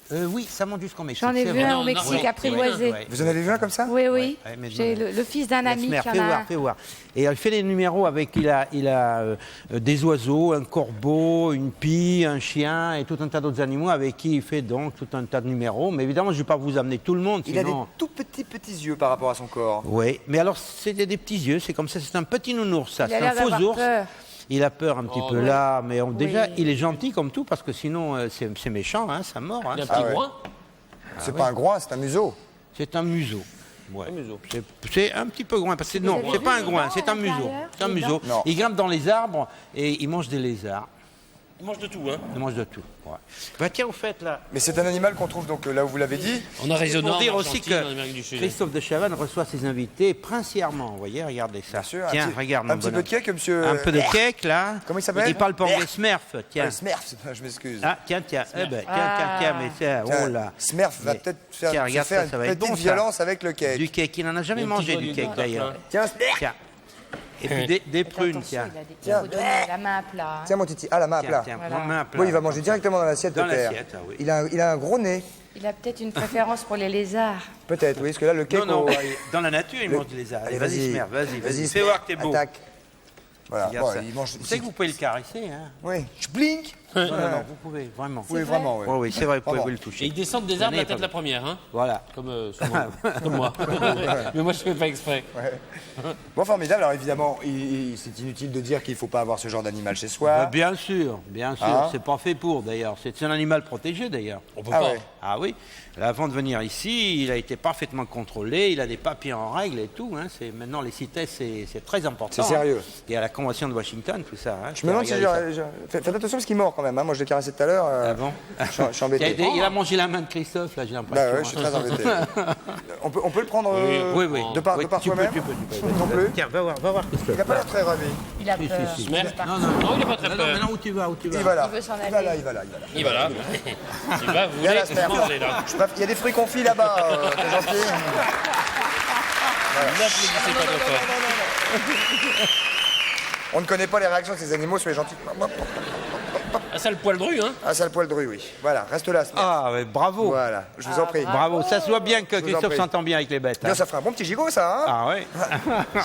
Oui, ça monte jusqu'au Mexique. J'en ai c'est vu vrai. un au Non, Mexique, non, apprivoisé. Ouais. Vous en avez vu un comme ça? Oui, oui. Ouais, mais J'ai non. le fils d'un ami Smerf, qui en fais a voir, un. fais voir. Et il fait les numéros avec, il a des oiseaux, un corbeau, une pie, un chien et tout un tas d'autres animaux avec qui il fait donc tout un tas de numéros. Mais évidemment, je ne vais pas vous amener tout le monde, Il a des sinon... tout petits yeux par rapport à son corps. Oui, mais alors c'est des petits yeux, c'est comme ça, c'est un petit nounours, ça, Il a c'est un l'air faux d'avoir ours. peur. Il a peur un petit Oh, peu ouais. là, mais déjà, Oui. il est gentil comme tout, parce que sinon, c'est méchant, hein, ça mord. Hein. Il a un Ah petit ouais. groin. C'est pas un groin, c'est un museau. C'est un museau. Ouais. Un museau. C'est un petit peu groin, parce que non, avez c'est vu pas un les groin, dents c'est à un museau. l'intérieur, C'est un les museau. dents? Non. Il grimpe dans les arbres et il mange des lézards. Il mange de tout, hein. Il mange de tout. Ouais. Bah tiens, au fait, là, Mais c'est un animal qu'on trouve donc là où vous l'avez dit. En Arizona, pour dire en aussi Argentine, en que Amérique du Sud. Christophe de Chavannes reçoit ses invités princièrement. Vous voyez, regardez ça. Bien sûr. Tiens, un petit, regarde un mon petit peu bonhomme. de cake, monsieur. Un peu de cake, là. Comment il s'appelle Il parle pas anglais, Smurf, tiens. Smurf, je m'excuse. Ah, tiens, eh ben, tiens, mais tiens, Tiens, oh là. Smurf va Mais- peut-être faire, Tiens, se regarde faire ça, ça va une être petite bon, ça. violence avec le cake. Du cake, il n'en a jamais Un mangé petit du doigt cake du d'ailleurs. doigt. Tiens, Smurf. Tiens. Et puis des prunes, Attention, tiens. il faut donner la main à plat. hein. Tiens, mon titi. Ah, la main à plat. Tiens, Voilà. prends main à plat. Oui, il va manger directement dans l'assiette Dans de père. l'assiette, ah oui. Il a un gros nez. Il a peut-être une préférence pour les lézards. Peut-être, oui, parce que là, le cake. Non, non, au- dans la nature, il Le- mange des lézards. Allez, Allez, vas-y, vas-y. Smurf, vas-y, Vas-y, fais voir que t'es beau. Attaque. Voilà, Regarde bon, ça. il mange. Vous savez que vous pouvez le caresser, hein. Oui. Je blink. Non, non, non, vous pouvez, vraiment. Oui, vraiment, oui. Oui, oui, c'est vrai, vous pouvez Vraiment. le Et toucher. ils descendent des arbres J'en ai la tête pas la première, hein. Voilà. Comme, souvent. Comme moi. Mais moi, je fais pas exprès. Bon, formidable. Alors, évidemment, c'est inutile de dire qu'il ne faut pas avoir ce genre d'animal chez soi. Bien sûr, Ah. c'est pas fait pour d'ailleurs. C'est un animal protégé d'ailleurs. On peut Ah pas. ouais. Ah oui, avant de venir ici, il a été parfaitement contrôlé, il a des papiers en règle et tout. Hein. Maintenant, les CITES, c'est très important. C'est sérieux. Hein. Il y a la Convention de Washington, tout ça. Hein. Je me demande si faites attention parce qu'il mord quand même. Hein. Moi, je l'ai caressé tout à l'heure. Ah bon Je suis embêté. Il a mangé la main de Christophe, là, j'ai l'impression. Bah ouais, je suis très embêté. on peut le prendre Oui, oui. de par Oui, tu soi-même. peux. Non plus. Tiens, va voir Christophe. Il n'a pas l'air très ravi. Il a Si, peur. si, si. Merde. Non, Non, il est pas très non, peur. mais non, où tu vas Il va là. Il veut s'en Il va aller. là. Il va là. Il va, vous Viens voulez là, Smurf. manger, là. Il y a des fruits confits là-bas. T'es gentil. N'applaudissez pas trop fort. On ne connaît pas les réactions de ces animaux sur les gentils. Ah, ça, le poil dru, hein. Ah, ça le poil dru, oui. Voilà, reste là. Smurf. Ah, mais bravo. Voilà, je vous en prie. Bravo, ça se voit bien que vous en Christophe prie. s'entend bien avec les bêtes. Bien, hein. ça ferait un bon petit gigot, ça, hein. Ah ouais.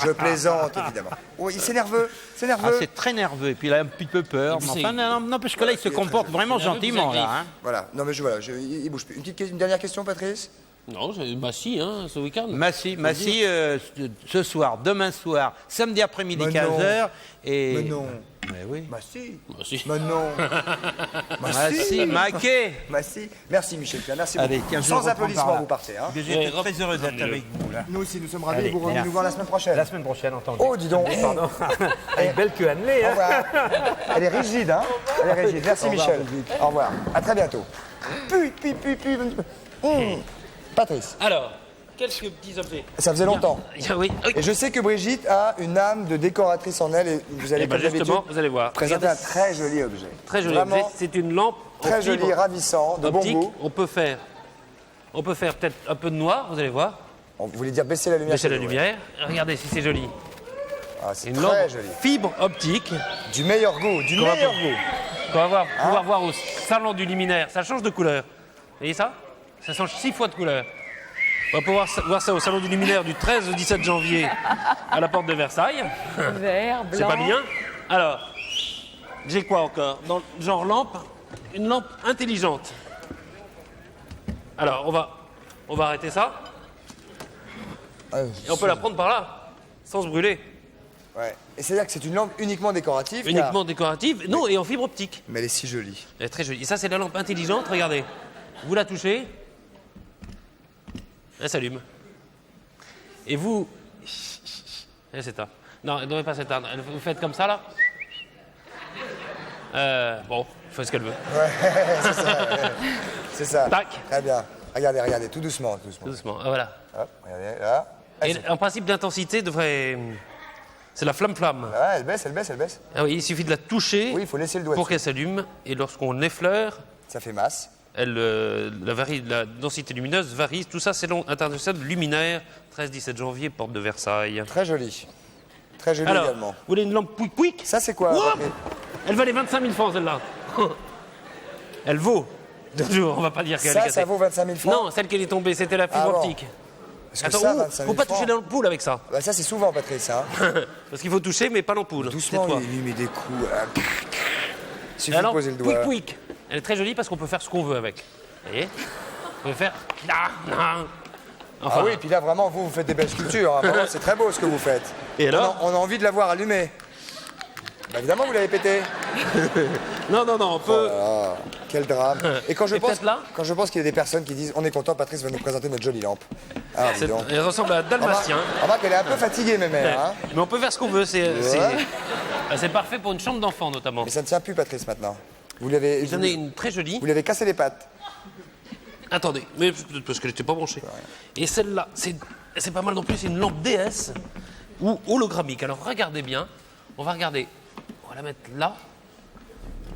Je plaisante, évidemment. Oh, c'est nerveux. C'est Ah, nerveux. c'est très nerveux, et puis il a un petit peu peur. Et puis Mais c'est- enfin, non, parce que là, il se comporte vraiment C'est nerveux, gentiment, vous là. avez Hein. Voilà. Non, mais il bouge plus. Une dernière question, Patrice. Non, bah si, hein, ce week-end. Massy, ce soir, demain soir, samedi après-midi, Mais non. 15h. Et... Mais non. Mais oui. Bah si. Bah si. Mais non. Massy, Maquet. Bah si. Merci, Michel Pierre. Merci Allez, beaucoup. tiens, je Sans reprends par applaudissements, là. vous partez. Hein. J'étais Ouais, très heureux d'être ramenez-le. avec vous, là. Nous aussi, nous sommes ravis. Allez, Vous revenez merci. nous voir la semaine prochaine. La semaine prochaine, entendu. Oh, dis donc. Pardon. Avec belle queue annelée, Au hein. revoir. Elle est rigide, hein. Elle est rigide. Merci, Au revoir, Michel. Brigitte. Au revoir. À très bientôt. Patrice, Alors, quelques petits objets. ça faisait longtemps. Oui. Et je sais que Brigitte a une âme de décoratrice en elle et vous allez Et ben comme d'habitude justement, vous allez voir. présenter un Regardez, très joli objet. très joli Vraiment objet. C'est une lampe en très fibre joli, ravissant, de bon optique. goût. On peut faire peut-être un peu de noir, vous allez voir. On voulait dire baisser la lumière. Baisser la chez nous, ouais. lumière. Regardez si c'est joli. Ah, c'est Une très lampe joli. fibre optique Du meilleur goût, du qu'on va meilleur pour- goût. qu'on va pouvoir voir au salon du luminaire. Ça change de couleur. Vous voyez ça? Ça change 6 fois de couleur. On va pouvoir voir ça au salon du luminaire du 13 au 17 janvier à la porte de Versailles. Vert, blanc. C'est pas bien. Alors, J'ai quoi encore? Dans le genre lampe, une lampe intelligente. Alors, on va arrêter ça. Et on peut la prendre par là, sans se brûler. Ouais. Et c'est-à-dire que c'est une lampe uniquement décorative. Uniquement décorative, non, et en fibre optique. Mais elle est si jolie. Elle est très jolie. Et ça, c'est la lampe intelligente, regardez. Vous la touchez, elle s'allume. Et vous... Elle s'éteint. Non, elle ne devrait pas s'éteindre. Vous faites comme ça, là. Bon, fait ce qu'elle veut. Ouais, c'est ça. Ouais. C'est ça. Tac. Très bien. Regardez, tout doucement, tout doucement. Tout doucement, ah, voilà. Hop, regardez, là. Et en principe d'intensité devrait... C'est la flamme-flamme. Ah, elle baisse. Ah oui, il suffit de la toucher Oui, il faut laisser le doigt pour dessus. qu'elle s'allume. Et lorsqu'on l'effleure, Ça fait masse. la densité lumineuse varie. Tout ça, c'est long international luminaire. 13-17 janvier, porte de Versailles. Très joli. Très joli Alors, également. vous voulez une lampe pouic-pouic? Ça, c'est quoi? Ouop, elle valait 25 000 francs, celle-là. Elle vaut. Toujours, on va pas dire qu'elle est Ça, cassée. ça vaut 25 000 francs? Non, celle qui est tombée, c'était la fibre Ah bon. optique. Parce que Attends, ça, ouh, 25 000 faut pas francs. toucher l'ampoule avec ça. Bah, ça, c'est souvent, Patrice. Hein. Parce qu'il faut toucher, mais pas l'ampoule. Doucement, Tais-toi. il lui met des coups. Il suffit de Alors, poser le doigt. pouic-pouic. Elle est très jolie parce qu'on peut faire ce qu'on veut avec. Vous voyez? On peut faire... Enfin, Ah oui, puis là, vraiment, vous faites des belles sculptures. Hein. Vraiment, c'est très beau ce que vous faites. Et alors on a envie de la voir allumée. Bah, évidemment, vous l'avez pété. non, on peut... Ah, quel drame. Et quand je Et pense, peut-être là quand je pense qu'il y a des personnes qui disent on est content, Patrice va nous présenter notre jolie lampe. Ah, dis donc. Elle ressemble à un dalmatien. Remarque, elle est un peu fatiguée, mes mères. Hein. Mais on peut faire ce qu'on veut. C'est Ouais. parfait pour une chambre d'enfant, notamment. Mais ça ne tient plus, Patrice, maintenant. Vous l'avez, J'en ai une très jolie. vous l'avez cassé les pattes. Attendez, mais parce qu'elle n'était pas branchée. Et celle-là, c'est pas mal non plus, c'est une lampe DS ou hologrammique. Alors regardez bien, on va la mettre là.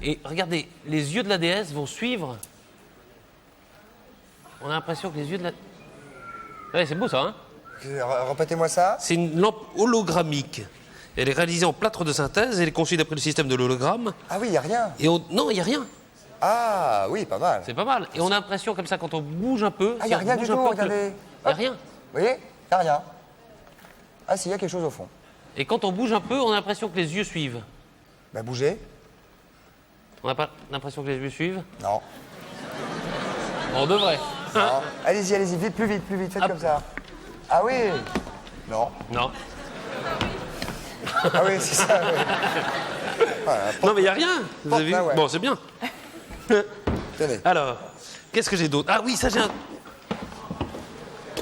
Et regardez, les yeux de la DS vont suivre. On a l'impression que les yeux de la... Ouais, c'est beau ça, hein? Répétez-moi ça. C'est une lampe hologrammique. Elle est réalisée en plâtre de synthèse, elle est conçue d'après le système de l'hologramme. Ah oui, il n'y a rien. Et non, il n'y a rien. Ah oui, pas mal. C'est pas mal. Et on a l'impression comme ça, quand on bouge un peu... Ah, il n'y a rien du tout, regardez. Il n'y a rien. Vous voyez? Il n'y a rien. Ah si, il y a quelque chose au fond. Et quand on bouge un peu, on a l'impression que les yeux suivent. Bah bougez. On n'a pas l'impression que les yeux suivent? Non. On devrait. Non. Allez-y, vite, plus vite, faites Hop. comme ça. Ah oui. Non. Non. Ah oui, c'est ça. Oui. Voilà, Non, mais il n'y a rien. Vous avez vu? là, ouais. Bon, c'est bien. tenez. Alors, qu'est-ce que j'ai d'autre? Ah oui, ça j'ai un...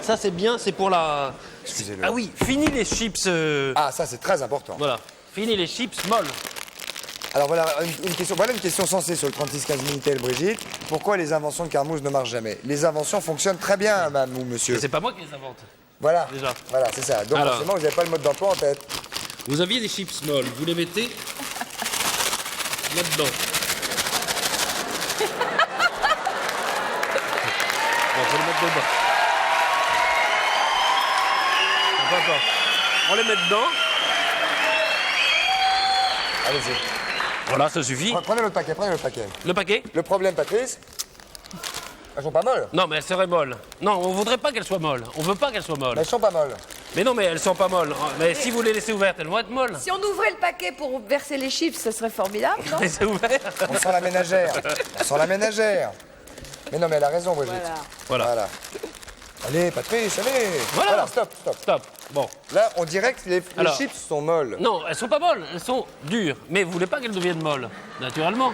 Ça c'est bien, c'est pour la... Excusez-le. Ah oui, fini les chips... Ah, ça c'est très important. Voilà, fini les chips molles. Alors voilà une question sensée sur le 3615 Minitel, Brigitte. Pourquoi les inventions de Carmouze ne marchent jamais? Les inventions fonctionnent très bien, madame ou monsieur. Mais c'est pas moi qui les invente. Voilà. Déjà. Voilà, c'est ça. Donc Alors. forcément, vous n'avez pas le mode d'emploi en tête. Vous aviez des chips molles, vous les mettez là-dedans. Bon, faut les mettre dedans. On les met dedans. Allez-y. Voilà, ça suffit. Prenez l'autre paquet, Le paquet? Le problème, Patrice, elles sont pas molles. Non, mais elles seraient molles. Non, on voudrait pas qu'elles soient molles. On veut pas qu'elles soient molles. Mais elles sont pas molles. Mais non, mais elles sont pas molles. Mais si vous les laissez ouvertes, elles vont être molles. Si on ouvrait le paquet pour verser les chiffres, ce serait formidable, non? Mais c'est ouvert. On sent la ménagère. On sent la ménagère. Mais non, mais elle a raison, Brigitte. Voilà. Allez, Patrice, allez. Voilà. Stop. Stop. Bon. Là, on dirait que les Alors. chips sont molles. Non, elles sont pas molles, elles sont dures. Mais vous voulez pas qu'elles deviennent molles, naturellement.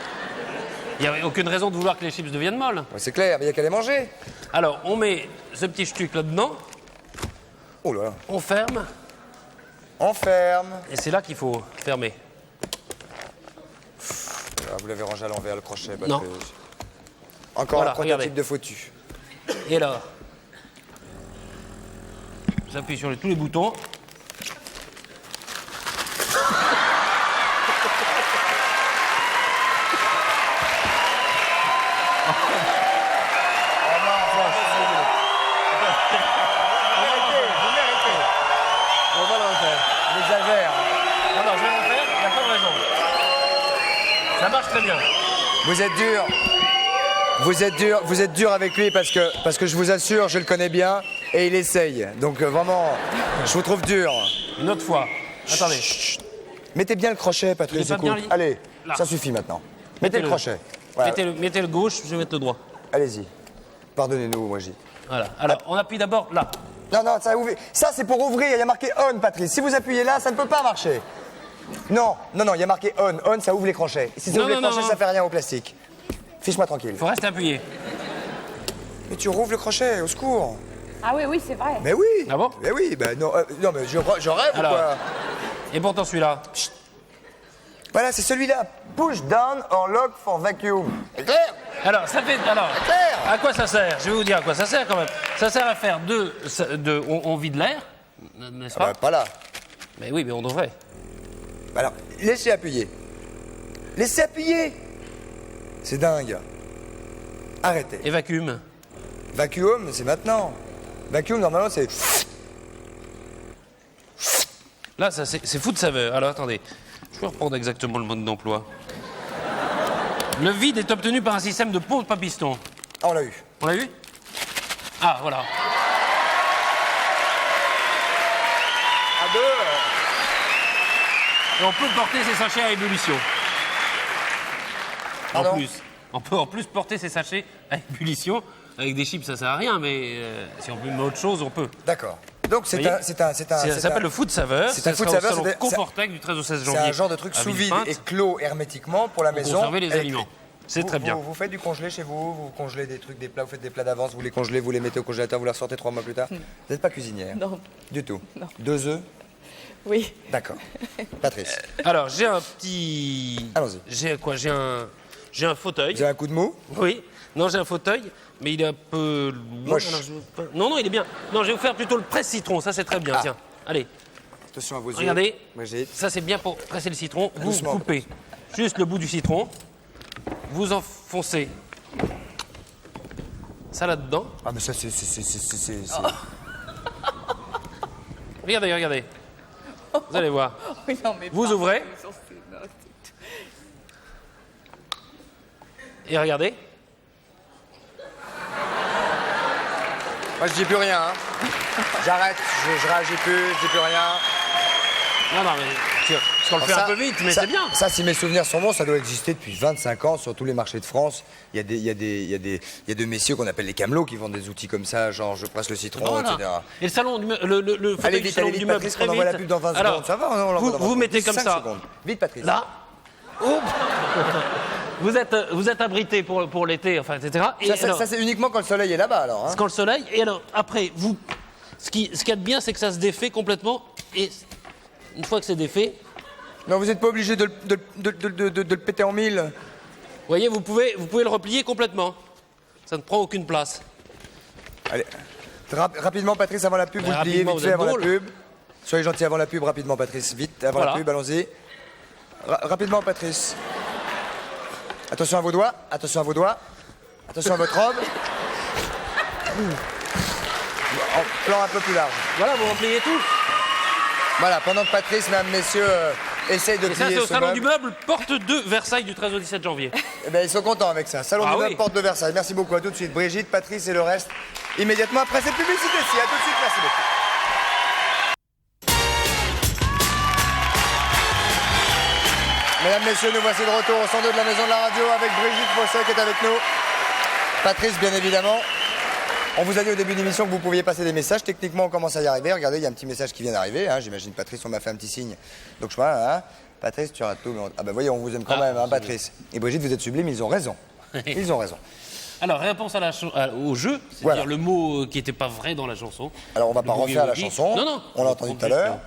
Il n'y a aucune raison de vouloir que les chips deviennent molles. Ouais, c'est clair, mais il n'y a qu'à les manger. Alors, on met ce petit truc là-dedans, Oh là là. on ferme, On ferme. et c'est là qu'il faut fermer. Ah, vous l'avez rangé à l'envers, le crochet, Patrice. Non. Encore Voilà, un prototype regardez. de foutu. Et là, j'appuie sur tous les boutons. Vous méritez. On va le refaire. Il exagère. Non, je vais le refaire, il n'y a pas de raison. Ça marche très bien. Vous êtes dur. Vous êtes dur avec lui parce que je vous assure, je le connais bien et il essaye. Donc vraiment, je vous trouve dur. Une autre fois. Attendez. Mettez bien le crochet, Il Patrice. est pas bien écoute. lié. Allez. là. Ça suffit maintenant. Mettez le crochet. Voilà. Mettez le gauche, je vais mettre le droit. Allez-y. Pardonnez-nous, moi j'ai. Voilà. Alors, on appuie d'abord là. Non, ça ouvre. Ça, c'est pour ouvrir. Il y a marqué on, Patrice. Si vous appuyez là, ça ne peut pas marcher. Non, il y a marqué on. On, ça ouvre les crochets. Si ça ouvre les crochets, ça fait rien au plastique. Fiche-moi tranquille. Faut rester appuyé. Mais tu rouvres le crochet, au secours. Ah oui, c'est vrai. Mais oui. Ah bon? Mais oui, non, mais je rêve Alors. ou quoi? Et pourtant celui-là. Voilà, c'est celui-là. Push down or lock for vacuum. C'est clair? Alors, ça fait. Alors, clair. à quoi ça sert? Je vais vous dire à quoi ça sert quand même. Ça sert à faire on vide l'air, n'est-ce pas? Pas là. Mais oui, mais on devrait. Alors, laissez appuyer. Laissez appuyer. C'est dingue. Arrêtez. Et vacuum. Vacuum, c'est maintenant. Vacuum, normalement, c'est... Là, ça, c'est fou de saveur. Alors, attendez. Je vais reprendre exactement le mode d'emploi. Le vide est obtenu par un système de pompe à piston. Ah, on l'a eu. On l'a vu? Ah, voilà. À deux. Et on peut porter ces sachets à ébullition. Pardon? En plus. On peut en plus porter ces sachets à ébullition. Avec des chips, ça sert à rien, mais si on peut mettre autre chose, on peut. D'accord. Donc, Ça s'appelle le food saveur. C'est un food saveur. C'est Confortec du 13 au 16 janvier. C'est un genre de truc à sous vide Villepinte, et clos hermétiquement pour la pour maison. conserver les électrique. aliments. C'est très bien. Vous faites du congelé chez vous, vous congelez des trucs, des plats, vous faites des plats d'avance, vous les congelez, vous les mettez au congélateur, vous les ressortez 3 mois plus tard. Vous n'êtes pas cuisinière? Non. Du tout? Non. 2 œufs? Oui. D'accord. Patrice, Alors, j'ai un petit... Allons-y. J'ai quoi? J'ai un fauteuil. vous avez un coup de mou? Oui. Non, j'ai un fauteuil, mais il est un peu... Moche. Alors, non, il est bien. Non, je vais vous faire plutôt le presse-citron. Ça, c'est très bien. Ah. Tiens, allez. Attention à vos yeux. Regardez. Brigitte. Ça, c'est bien pour presser le citron. Vous Doucement. coupez juste le bout du citron. Vous enfoncez ça là-dedans. Ah, mais ça, c'est... Regardez. Vous allez voir. Oui, non, mais Vous ouvrez. Et regardez. Moi, je dis plus rien. Hein. J'arrête, je réagis plus, je dis plus rien. Non, mais parce qu'on le fait Alors un peu vite, mais c'est bien. Ça, si mes souvenirs sont bons, ça doit exister depuis 25 ans sur tous les marchés de France. Il y a des messieurs qu'on appelle les camelots qui vendent des outils comme ça, genre je presse le citron, Voilà. etc. Et le salon, le fauteuil Allez du vite, salon du meuble, Patrice, très on envoie vite. la pub dans 20 Alors, secondes. Ça va, on l'envoie dans 20 vous mettez secondes. comme 5 ça. secondes. Vite, Patrice. Là. Oh. Vous êtes abrité pour l'été, enfin, etc. Et alors, Ça, c'est uniquement quand le soleil est là-bas, alors. Hein. quand le soleil, et alors, après, ce qu'il y a de bien, c'est que ça se défait complètement, et une fois que c'est défait, Non, vous n'êtes pas obligé de le péter en mille. vous voyez, vous pouvez le replier complètement. Ça ne prend aucune place. Allez. Rapidement, Patrice, avant la pub, vous le pliez rapidement, vite vous fait êtes avant la drôle. pub. Soyez gentil avant la pub, rapidement, Patrice. Vite, avant Voilà. la pub, allons-y. Rapidement, Patrice. Attention à vos doigts, attention à vos doigts. Attention à votre robe. En plan un peu plus large. Voilà, vous repliez tout. Voilà, pendant que Patrice, mesdames, messieurs, essaye de Et ça, plier c'est au ce salon meuble. du meuble, porte 2, Versailles, du 13 au 17 janvier. Eh ben, ils sont contents avec ça. Salon Ah du oui. meuble, porte de Versailles. Merci beaucoup. À tout de suite. Brigitte, Patrice et le reste. Immédiatement après cette publicité-ci. À tout de suite. Merci beaucoup. Mesdames, messieurs, nous voici de retour au 102 de la Maison de la Radio avec Brigitte Fosset qui est avec nous. Patrice, bien évidemment. On vous a dit au début de l'émission que vous pouviez passer des messages. Techniquement, on commence à y arriver. Regardez, il y a un petit message qui vient d'arriver. Hein. J'imagine, Patrice, on m'a fait un petit signe. Donc, je vois, hein. Patrice, tu rates tout. Mais ah ben, voyez, on vous aime quand même, hein, Patrice. Et Brigitte, vous êtes sublime, ils ont raison. Ils ont raison. Alors, réponse au jeu, c'est-à-dire Voilà. le mot qui n'était pas vrai dans la chanson. Alors, on va pas Le refaire la boogie-woogie. chanson. Non. On l'a entendu tout à l'heure.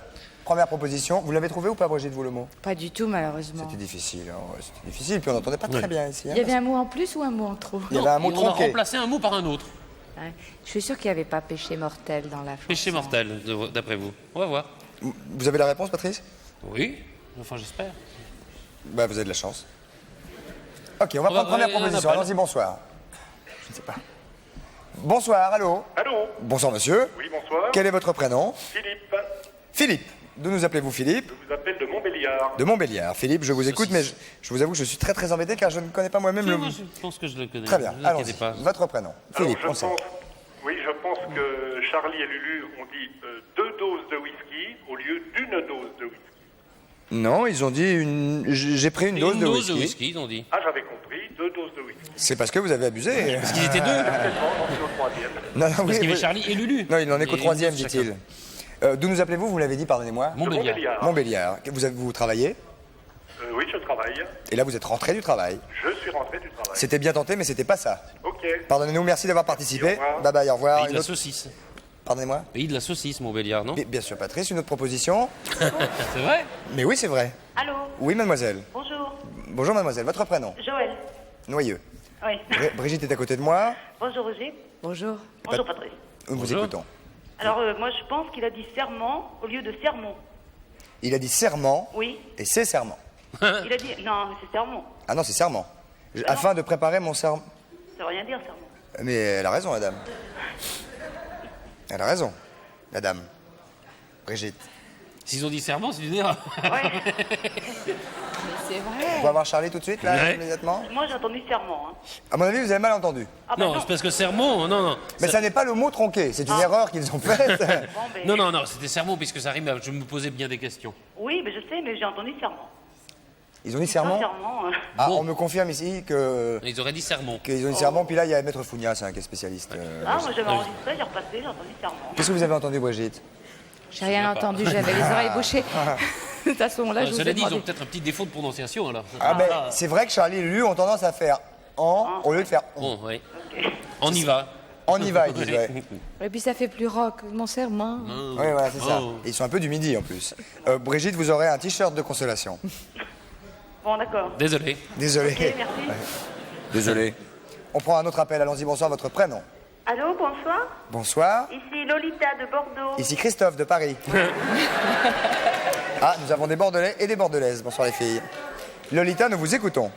Première proposition. Vous l'avez trouvé ou pas, Brigitte, vous, le mot? Pas du tout, malheureusement. C'était difficile. Hein. Ouais, c'était difficile. Puis on n'entendait pas très bien ici. Hein, Il y avait un mot en plus ou un mot en trop? Il y avait un mot Et on a tronqué. remplacé un mot par un autre. Ouais. Je suis sûre qu'il n'y avait pas péché mortel dans la chanson. Péché mortel, d'après vous. On va voir. Vous avez la réponse, Patrice? Oui, enfin j'espère. Bah, vous avez de la chance. Ok, on va prendre première proposition. appel. Allons-y, bonsoir. Je ne sais pas. Bonsoir, allô? Allô? Bonsoir, monsieur. Oui, bonsoir. Quel est votre prénom? Philippe. Philippe. D'où nous appelez-vous, Philippe? Je vous appelle de Montbéliard. De Montbéliard. Philippe, je vous écoute, mais je vous avoue que je suis très très embêté car je ne connais pas moi-même le... Moi, je pense que je le connais. Très bien, Ne vous inquiétez allons-y. pas. Votre prénom? Alors, Philippe, on sait. je pense que Charlie et Lulu ont dit 2 doses de whisky au lieu d'1 dose de whisky. Non, ils ont dit j'ai pris une dose Une de dose de whisky. whisky, ils ont dit. Ah, j'avais compris, 2 doses de whisky. C'est parce que vous avez abusé. Parce qu'ils étaient deux. J'en suis au 3e. Non, non, Parce oui, qu'il y avait oui. Charlie et Lulu. Non, il n'en est qu'au Et 3e, une dose dit-il. D'où nous appelez-vous? Vous l'avez dit, pardonnez-moi. Montbéliard. Montbéliard. Montbéliard. Vous travaillez? Oui, je travaille. Et là, vous êtes rentré du travail. Je suis rentré du travail. C'était bien tenté, mais c'était pas ça. Ok. Pardonnez-nous, merci d'avoir participé. Au revoir. Bye bye, au revoir. Pays de Une la autre- saucisse. Pardonnez-moi. Pays de la saucisse, Montbéliard, non? Bien sûr, Patrice, une autre proposition. C'est vrai? Mais oui, c'est vrai. Allô. Oui, mademoiselle. Bonjour. Bonjour, mademoiselle. Votre prénom? Joël. Noyeux. Oui. Brigitte est à côté de moi. Bonjour Roger. Bonjour. Bonjour Patrice. Nous vous Bonjour. écoutons. Alors moi je pense qu'il a dit serment au lieu de sermon. Il a dit serment Oui. et c'est serment. Il a dit non, c'est sermon. Ah non, c'est serment. non. Afin de préparer mon serment. Ça veut rien dire sermon. Mais elle a raison, la dame. Elle a raison, la dame. Brigitte. S'ils ont dit serment, c'est une erreur. Ouais. Mais c'est On vrai. va voir Charlie tout de suite, là, Ouais. immédiatement. Moi j'ai entendu serment. Hein. À mon avis, vous avez mal entendu. Ah bah Non, c'est parce que sermon, non, non. Mais ça n'est pas le mot tronqué, c'est une erreur qu'ils ont faite. Bon, ben, Non, non, non, c'était sermon puisque ça rime. Je me posais bien des questions. Oui, mais je sais, mais j'ai entendu serment. Ils ont dit serment. Serment. Ah, Bon. on me confirme ici que Ils auraient dit sermon. qu'ils ont dit serment, puis là, il y a Maître Fougnas, hein, qui est spécialiste. Ah, moi j'avais enregistré, j'ai repassé, j'ai entendu serment. Qu'est-ce que vous avez entendu, Brigitte? J'ai rien entendu, j'avais les oreilles bouchées. De toute façon, là, je vous Cela ai dit, ils ont demandé. peut-être un petit défaut de prononciation alors. Ah, ben, c'est vrai que Charlie et Lulu ont tendance à faire en au lieu de faire on. Bon, oui. On y va. On y va, ils disent, ouais. Et puis ça fait plus rock, mon serment. Oui, voilà, c'est ça. Oh. Et ils sont un peu du midi en plus. Brigitte, vous aurez un t-shirt de consolation. Bon, d'accord. Désolé. Désolé. Ok, merci. Désolé. On prend un autre appel. Allons-y, bonsoir, votre prénom. Allô, bonsoir. Bonsoir. Ici Lolita de Bordeaux. Ici Christophe de Paris. Ah, nous avons des Bordelais et des Bordelaises. Bonsoir les filles. Lolita, nous vous écoutons.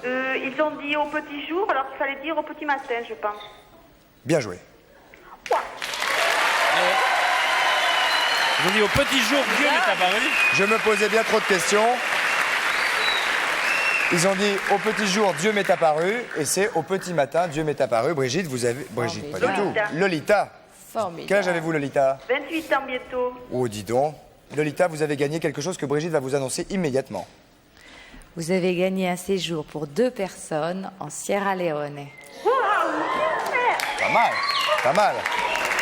Ils ont dit au petit jour, alors qu'il fallait dire au petit matin, je pense. Bien joué. Ils ont dit au petit jour, Dieu n'est apparu. Je me posais bien trop de questions. Ils ont dit au petit jour, Dieu m'est apparu. Et c'est au petit matin, Dieu m'est apparu. Brigitte, vous avez... Brigitte, pas du tout. Lolita. Lolita. Formidable. Quel âge avez-vous, Lolita? 28 ans bientôt. Oh, dis donc. Lolita, vous avez gagné quelque chose que Brigitte va vous annoncer immédiatement. Vous avez gagné un séjour pour 2 personnes en Sierra Leone. Pas mal. Pas mal.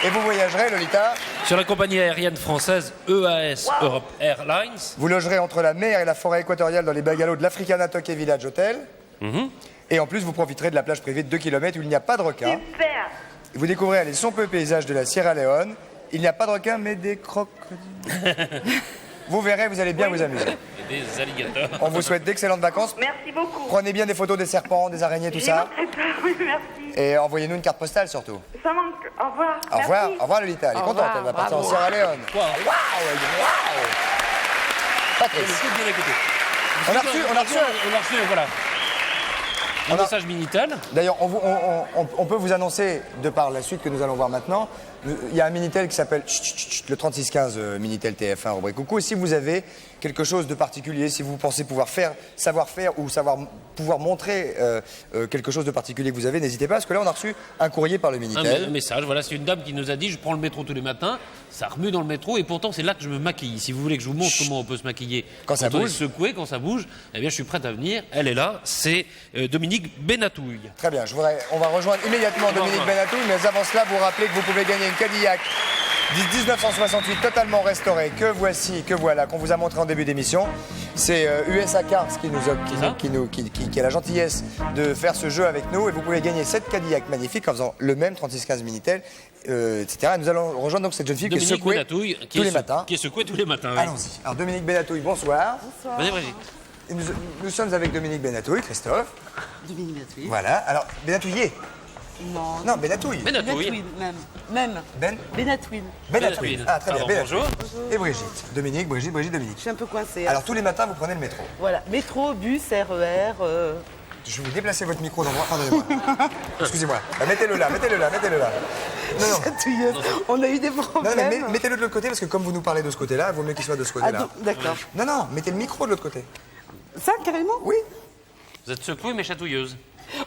Et vous voyagerez, Lolita? Sur la compagnie aérienne française EAS Europe Airlines. Vous logerez entre la mer et la forêt équatoriale dans les bungalows de l'Africana Tokyo Village Hotel. Et en plus, vous profiterez de la plage privée de 2 km où il n'y a pas de requins. Super. Vous découvrez les somptueux paysages de la Sierra Leone. Il n'y a pas de requins, mais des crocodiles. Vous verrez, vous allez bien vous amuser. Et des alligators. On vous souhaite d'excellentes vacances. Merci beaucoup. Prenez bien des photos des serpents, des araignées, tout J'y ça. manquerai pas, oui, merci. Et envoyez-nous une carte postale surtout. Ça manque. Au revoir. Au revoir, Merci. au revoir Lolita. Elle est Au contente, revoir, elle va partir en bravo. Sierra Leone. Waouh. Waouh. Patrice, Écoute, bien écouté. on a reçu, On a reçu, voilà. Un On a- message Minitel. D'ailleurs, on peut vous annoncer, de par la suite que nous allons voir maintenant, il y a un Minitel qui s'appelle le 3615 Minitel TF1 rubrique coucou. Et si vous avez quelque chose de particulier, si vous pensez pouvoir savoir faire ou pouvoir montrer quelque chose de particulier que vous avez, n'hésitez pas, parce que là, on a reçu un courrier par le Un Minitel. message, voilà, c'est une dame qui nous a dit je prends le métro tous les matins, ça remue dans le métro et pourtant c'est là que je me maquille. Si vous voulez que je vous montre comment on peut se maquiller Quand ça on est bouge. secoué, quand ça bouge, eh bien je suis prête à venir. Elle est là, c'est Dominique Benatouille. Très bien, on va rejoindre immédiatement Au revoir. Dominique Benatouille, mais avant cela, vous rappelez que vous pouvez gagner une Cadillac 1968 totalement restaurée, que voilà, qu'on vous a montré en début d'émission. C'est USA Cars qui a la gentillesse de faire ce jeu avec nous, et vous pouvez gagner cette Cadillac magnifique en faisant le même 3615 Minitel, etc. Et nous allons rejoindre donc cette jeune fille qui est Dominique secouée Benatouille, tous les matins. qui est secouée tous les matins. oui. Allons-y. Alors Dominique Benatouille, bonsoir. Vas-y, Brigitte. Et nous sommes avec Dominique Benatouille, Christophe. Dominique Benatouille. Voilà. Alors Benatouillet. Non, Benatouille. Benatouille. même. Ben Benatouille. Benatouille. Ah, très bien. Alors, Benatouille. bonjour. Et Brigitte. Dominique, Dominique. Je suis un peu coincée. Alors tous les matins, vous prenez le métro. Voilà, métro, bus, RER. Je vais vous déplacer votre micro d'endroit. Pardonnez-moi. Excusez-moi. Bah, mettez-le là. Non, non. chatouilleuse. On a eu des Non, problèmes. mais mettez-le de l'autre côté parce que comme vous nous parlez de ce côté-là, il vaut mieux qu'il soit de ce côté-là. D'accord. Non, non, mettez le micro de l'autre côté. Ça, carrément Oui. Vous êtes secouée mais chatouilleuse.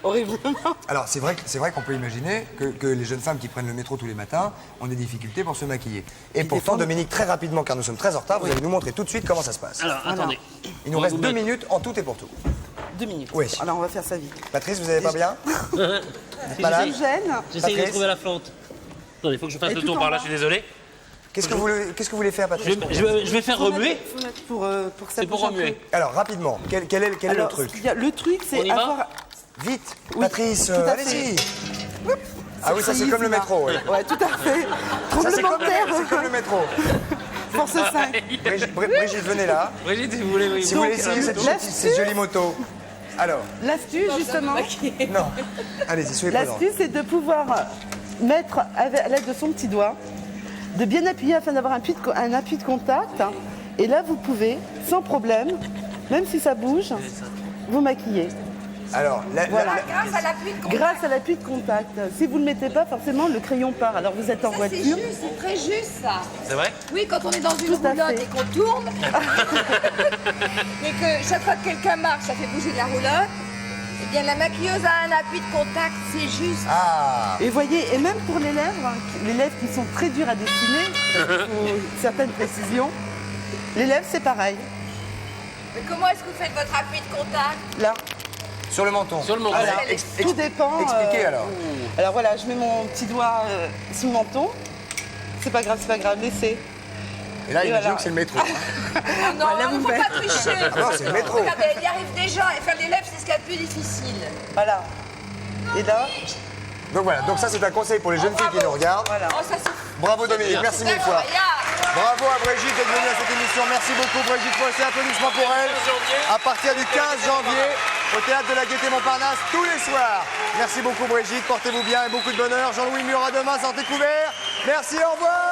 horriblement. Alors, c'est vrai qu'on peut imaginer que les jeunes femmes qui prennent le métro tous les matins ont des difficultés pour se maquiller. Et pourtant, Dominique, très rapidement, car nous sommes très en retard, vous allez nous montrer tout de suite comment ça se passe. Alors, attendez. Il nous reste 2 minutes en tout et pour tout. 2 minutes. Oui. Alors on va faire ça vite. Patrice, vous n'allez pas bien? Malade. J'essaye de trouver la flotte. Attendez, il faut que je fasse le tour par là, je suis désolé. Qu'est-ce que vous voulez faire, Patrice? Je vais faire remuer. Pour que ça C'est pour bouge un remuer. peu. Alors, rapidement, quel est le truc? Le truc, On c'est y va avoir... Vite, Oui, Patrice, tout à allez-y. Ah oui, ça c'est easy, comme le là. métro, oui. Ouais, tout à fait. Ça Tremblement c'est de terre. comme le métro. Force 5. Brigitte, venez là. Brigitte, si vous voulez, oui. Si vous voulez essayer cette jolie moto. Alors, L'astuce, justement, non. Allez-y, soyez présents. l'astuce, c'est de pouvoir mettre, à l'aide de son petit doigt, de bien appuyer afin d'avoir un appui de contact. Et là, vous pouvez, sans problème, même si ça bouge, vous maquiller. Alors, Voilà. Grâce à l'appui de contact. Grâce à l'appui de contact. Si vous ne le mettez pas, forcément, le crayon part. Alors, vous êtes en C'est voiture. juste, c'est très juste ça. C'est vrai? Oui, quand on est dans une Tout à roulotte fait. et qu'on tourne, mais que chaque fois que quelqu'un marche, ça fait bouger la roulotte, eh bien la maquilleuse a un appui de contact, c'est juste. Ah, Et voyez, et même pour les lèvres, les lèvres qui sont très dures à dessiner, il faut certaines précisions, les lèvres, c'est pareil. Mais comment est-ce que vous faites votre appui de contact? Là, sur le menton. Sur le menton. Alors, tout dépend. Expliquez alors. Alors voilà, je mets mon petit doigt sous le menton. C'est pas grave, laissez. Et là, Et imaginons voilà. que c'est le métro. Ah non, Voilà, il ne vous faut faites. pas tricher. Ah non, c'est le métro. Regardez, il y arrive déjà, et faire des lèvres, c'est ce qu'il y a de plus difficile. Voilà. Et là, Donc voilà, donc ça c'est un conseil pour les jeunes filles qui nous regardent. voilà. Oh, ça c'est Bravo Dominique, merci mille fois. incroyable. Bravo à Brigitte d'être venue à cette émission. Merci beaucoup Brigitte Fossé, applaudissements pour elle. À partir du 15 janvier, au Théâtre de la Gaîté Montparnasse, tous les soirs. Merci beaucoup Brigitte, portez-vous bien et beaucoup de bonheur. Jean-Louis Murat demain, sortez couverts. Merci, au revoir.